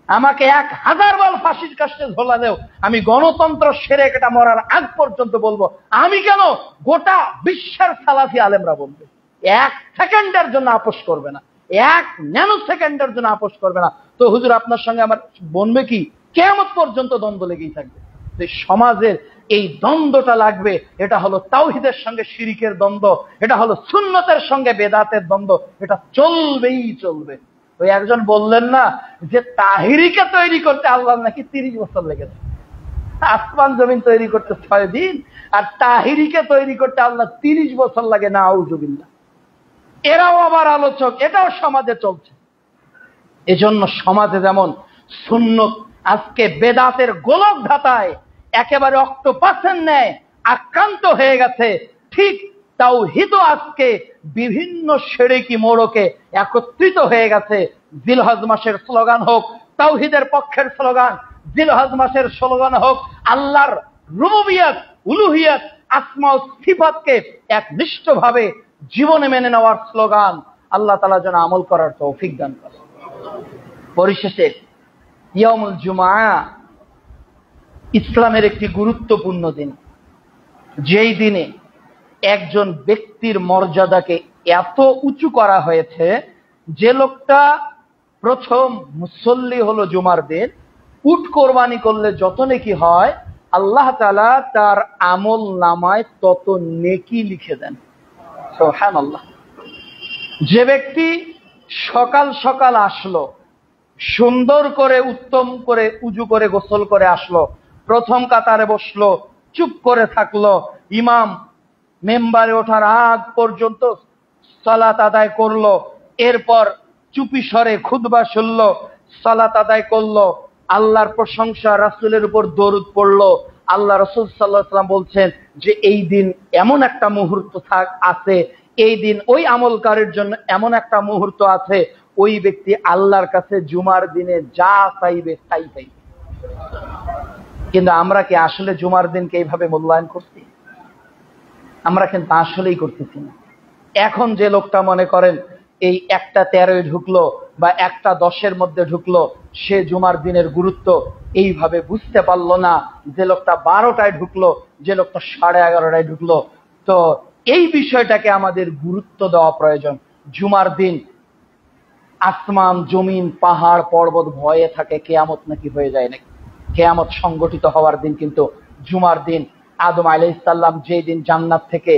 আমাকে 1000 বার ফাঁসির কাছে ঝোলালেও আমি গণতন্ত্র সেরে এটা মরার আগ পর্যন্ত বলবো। আমি কেন, গোটা বিশ্বের সালাফি আলেমরা বলবে। 1 সেকেন্ডের জন্য আপোষ করবে না, 1 ন্যানো সেকেন্ডের জন্য আপোষ করবে না। তো হুজুর আপনার সঙ্গে আমার বনবে কি? কিয়ামত পর্যন্ত দ্বন্দ্ব লেগেই থাকবে। সমাজের এই দ্বন্দ্বটা লাগবে। এটা হলো তাওহীদের সঙ্গে শিরকের দ্বন্দ্ব, এটা হলো সুন্নতের সঙ্গে বেদাতের দ্বন্দ্ব। এটা চলবেই চলবে। ওই একজন বললেন না যে তাহিরিকে তৈরি করতে আল্লাহ নাকি 30 বছর লেগেছে। আসমান জমিন তৈরি করতে 6 দিন, আর তাহিরিকে তৈরি করতে আল্লাহ 30 বছর লাগে। নাউজুবিল্লাহ। এরাও আবার আলোচক, এটাও সমাজে চলছে। এজন্য সমাজে যেমন সুন্নত আজকে বেদাতের গোলক ধাতায় একেবারে অক্টোপাসের ন্যায় আক্রান্ত হয়ে গেছে, ঠিক তাওহীদও আজকে বিভিন্ন শিরকি মোড়কে একত্রিত হয়ে গেছে। জিলহজ মাসের স্লোগান হোক তাওহীদের পক্ষের স্লোগান, জিলহজ মাসের স্লোগান হোক আল্লাহর রুবুবিয়ত, উলুহিয়ত, আসমা ও সিফাতকে একনিষ্ঠভাবে জীবনে মেনে নেওয়ার স্লোগান। আল্লাহ তাআলা যেন আমল করার তৌফিক দান করেন। পরিশেষে ইয়াউমুল জুমআ ইসলামের একটি গুরুত্বপূর্ণ দিন, যেই দিনে একজন ব্যক্তির মর্যাদাকে এত উঁচু করা হয়েছে, যে লোকটা প্রথম মুসল্লি হলো জুমার দিন, উট কোরবানি করলে যত নেকি হয় আল্লাহ তাআলা তার আমল নামায় তত নেকি লিখে দেন। সুবহানাল্লাহ। যে ব্যক্তি সকাল সকাল আসলো, সুন্দর করে উত্তম করে উজু করে গোসল করে আসলো, প্রথম কাতারে বসলো, চুপ করে থাকলো, ইমাম মেম্বারে ওঠার আগ পর্যন্ত সালাত আদায় করলো, এরপর চুপি স্বরে খুতবা শুনলো, সালাত আদায় করলো, আল্লাহর প্রশংসা, রাসূলের উপর দরুদ পড়লো। আল্লাহ রাসূল সাল্লাল্লাহু আলাইহি ওয়াসাল্লাম বলছেন যে এই দিন এমন একটা মুহূর্ত আছে, এই দিন ওই আমলকারীর জন্য এমন একটা মুহূর্ত আছে, ওই ব্যক্তি আল্লাহর কাছে জুমার দিনে যা চাইবে তাই পাইবে। কিন্তু আমরা কি আসলে জুমার দিনকে এইভাবে মূল্যায়ন করছি? আমরা কিন্তু আসলেই করতেছি না। এখন যে লোকটা মনে করেন এই 1:13 ঢুকলো বা 1:10 মধ্যে ঢুকলো, সে জুমার দিনের গুরুত্ব এইভাবে বুঝতে পারলো না। যে লোকটা 12টায় ঢুকলো, যে লোকটা 11:30টায় ঢুকলো। তো এই বিষয়টাকে আমাদের গুরুত্ব দেওয়া প্রয়োজন। জুমার দিন আসমান জমিন পাহাড় পর্বত ভয়ে থাকে কিয়ামত নাকি হয়ে যায় নাকি। কিয়ামত সংগঠিত হওয়ার দিন কিন্তু জুমার দিন। আদম আলাইহিস সালাম যেই দিন জান্নাত থেকে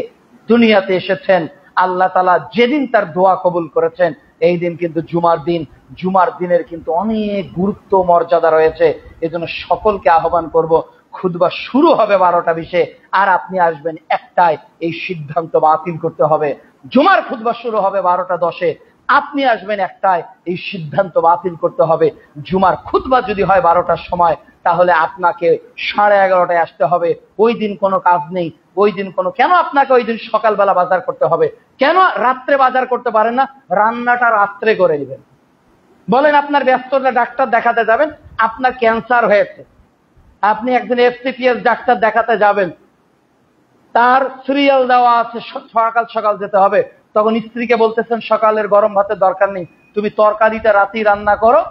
দুনিয়াতে এসেছেন, আল্লাহ তাআলা যেদিন তার দোয়া কবুল করেছেন, এই দিন কিন্তু জুমার দিন। জুমার দিনের কিন্তু অনেক গুরুত্ব মর্যাদা রয়েছে। এজন্য সকলকে আহ্বান করব, খুতবা শুরু হবে 12:20, আর আপনি আসবেন 1টায়। এই সিদ্ধান্ত বাতিল করতে হবে। জুমার খুতবা শুরু হবে 12:10, আপনি আসবেন 1টায়। এই সিদ্ধান্ত বাতিল করতে হবে। জুমার খুতবা যদি হয় 12টার সময়, তাহলে আপনাকে 11:30টায় আসতে হবে। ওই দিন কোনো কাজ নেই, ওই দিন কেন আপনাকে ওই দিন সকালবেলা বাজার করতে হবে? কেন রাত্রে বাজার করতে পারেন না? রান্নাটা রাত্রে করে নেবেন। বলেন আপনার ব্যস্ততা, ডাক্তার দেখাতে যাবেন, আপনার ক্যান্সার হয়েছে, আপনি একজন FCPS ডাক্তার দেখাতে যাবেন, তার সিরিয়াল দেওয়া আছে, সকাল সকাল যেতে হবে। তখন স্ত্রীকে বলতেছেন সকালের গরম ভাতের দরকার নেই, তুমি তরকারিটা রাতেই রান্না করো,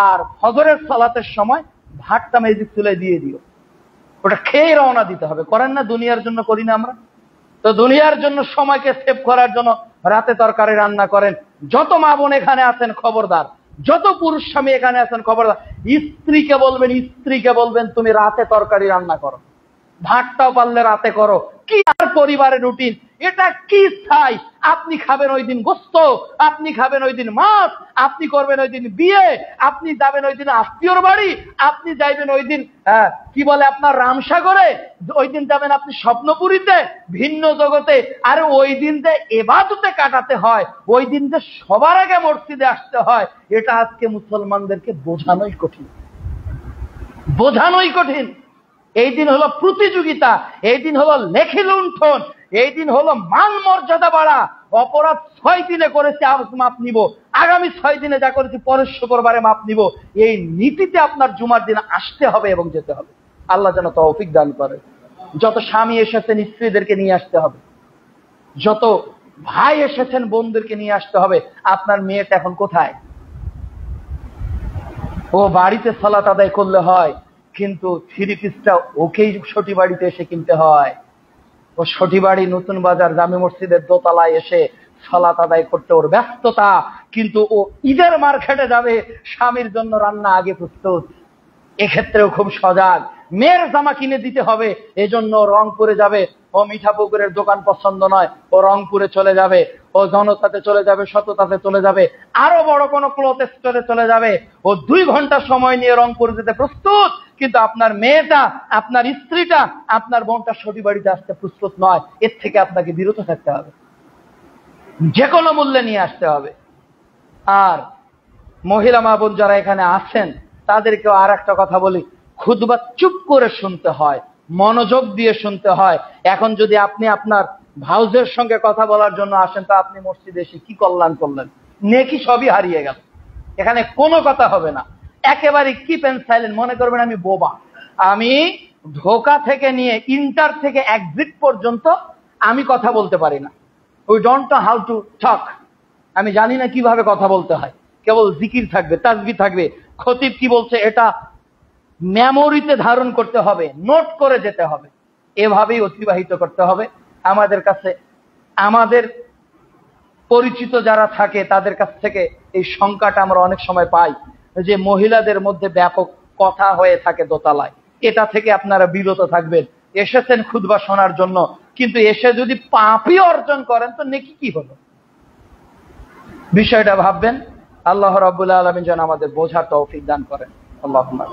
আর ফজরের সালাতের সময় ভাতটা মেজিক চুলে দিয়ে দিও, ওটা খেয়ে রওনা দিতে হবে। করেন না? দুনিয়ার জন্য করি না আমরা? তো দুনিয়ার জন্য সময়কে সেভ করার জন্য রাতে তরকারি রান্না করেন। যত মা বোন এখানে আছেন খবরদার, যত পুরুষ স্বামী এখানে আছেন খবরদার, স্ত্রীকে বলবেন তুমি রাতে তরকারি রান্না করো, ভাতটাও পারলে রাতে করো। কি আর পরিবারের রুটিন, এটা কি চাই? আপনি খাবেন ওই দিন গোস্ত, আপনি খাবেন ওই দিন মাছ, আপনি করবেন ওই দিন বিয়ে, আপনি যাবেন ওই দিন আত্মীয়র বাড়ি, আপনি যাইবেন ওই দিন কি বলে আপনার রামসাগরে, ওই দিন যাবেন আপনি স্বপ্নপুরীতে, ভিন্ন জগতে। আর ওই দিন যে এবাদতে কাটাতে হয়, ওই দিন যে সবার আগে মসজিদে আসতে হয়, এটা আজকে মুসলমানদেরকে বোঝানোই কঠিন, বোঝানোই কঠিন। এই দিন হলো প্রতিযোগিতা, এই দিন হলো লেখি লুণ্ঠন, এই দিন হলো মান মর্যাদা বাড়া। অপরাধ 6 দিনে করেছি, আজ মাপ নিব, আগামী 6 দিনে যা করেছি পরের শুক্রবারে মাপ নিব। এই নীতিতে আপনার জুমার দিন আসতে হবে এবং যেতে হবে। আল্লাহ যেন তৌফিক দান করে। যত স্বামী এসেছেন স্ত্রীদেরকে নিয়ে আসতে হবে, যত ভাই এসেছেন বোনদেরকে নিয়ে আসতে হবে। আপনার মেয়েটা এখন কোথায়? ও বাড়িতে সালাত আদায় করলে হয়, কিন্তু 3 পিসটা ওকেই সটি বাড়িতে এসে কিনতে হয়। ও সটি বাড়ি নতুন বাজার জামে মসজিদের দোতলায় এসে সালাত আদায় করতে ওর ব্যস্ততা, কিন্তু ও ঈদের মার্কেটে যাবে, স্বামীর জন্য রান্না আগে প্রস্তুত। এক্ষেত্রেও খুব সজাগ। মেয়ের জামা কিনে দিতে হবে, এজন্য রংপুরে যাবে। ও মিঠাপুকুরের দোকান পছন্দ নয়, ও রংপুরে চলে যাবে, ও জনতাতে চলে যাবে, সততাতে চলে যাবে, আরো বড় কোনো ক্লথ স্টোরে চলে যাবে। ও 2 ঘন্টা সময় নিয়ে রংপুর যেতে প্রস্তুত, কিন্তু আপনার মেয়েটা, আপনার স্ত্রীটা, আপনার বোনটা সটি বাড়িতে আসতে প্রস্তুত নয়। এর থেকে আপনাকে বিরত থাকতে হবে, যে কোনো মূল্যে নিয়ে আসতে হবে। আর মহিলা মা বোন যারা এখানে আছেন, তাদেরকেও আর একটা কথা বলি, খুতবা চুপ করে শুনতে হয়, মনোযোগ দিয়ে শুনতে হয়। এখন যদি আপনি আপনার ভাউজের সঙ্গে কথা বলার জন্য আসেন, তো আপনি মসজিদে এসে কি কল্যাণ করলেন? নেকি সবই হারিয়ে গেল। এখানে কোনো কথা হবে না, একেবারে কিপ এন্ড সাইলেন্ট। মনে করবেন আমি বোবা, আমি ঢোকা থেকে নিয়ে ইন্টার থেকে এক্সিট পর্যন্ত আমি কথা বলতে পারি না। We don't know how to talk. আমি জানি না কিভাবে কথা বলতে হয়। কেবল জিকির থাকবে, তাসবিহ থাকবে, খতিব কি বলছে এটা মেমোরিতে ধারণ করতে হবে, নোট করে যেতে হবে, এভাবেই অতিবাহিত করতে হবে। আমাদের কাছে, আমাদের পরিচিত যারা থাকে তাদের কাছ থেকে এই সংখ্যাটা আমরা অনেক সময় পাই যে মহিলাদের মধ্যে ব্যাপক কথা হয়ে থাকে দোতলায়। এটা থেকে আপনারা বিরত থাকবেন। এসেছেন খুতবা শোনার জন্য, কিন্তু এসে যদি পাপই অর্জন করেন তো নেকি কি হলো? বিষয়টা ভাববেন। আল্লাহ রাব্বুল আলামিন যেন আমাদের বোঝার তৌফিক দান করেন। আল্লাহুম্মা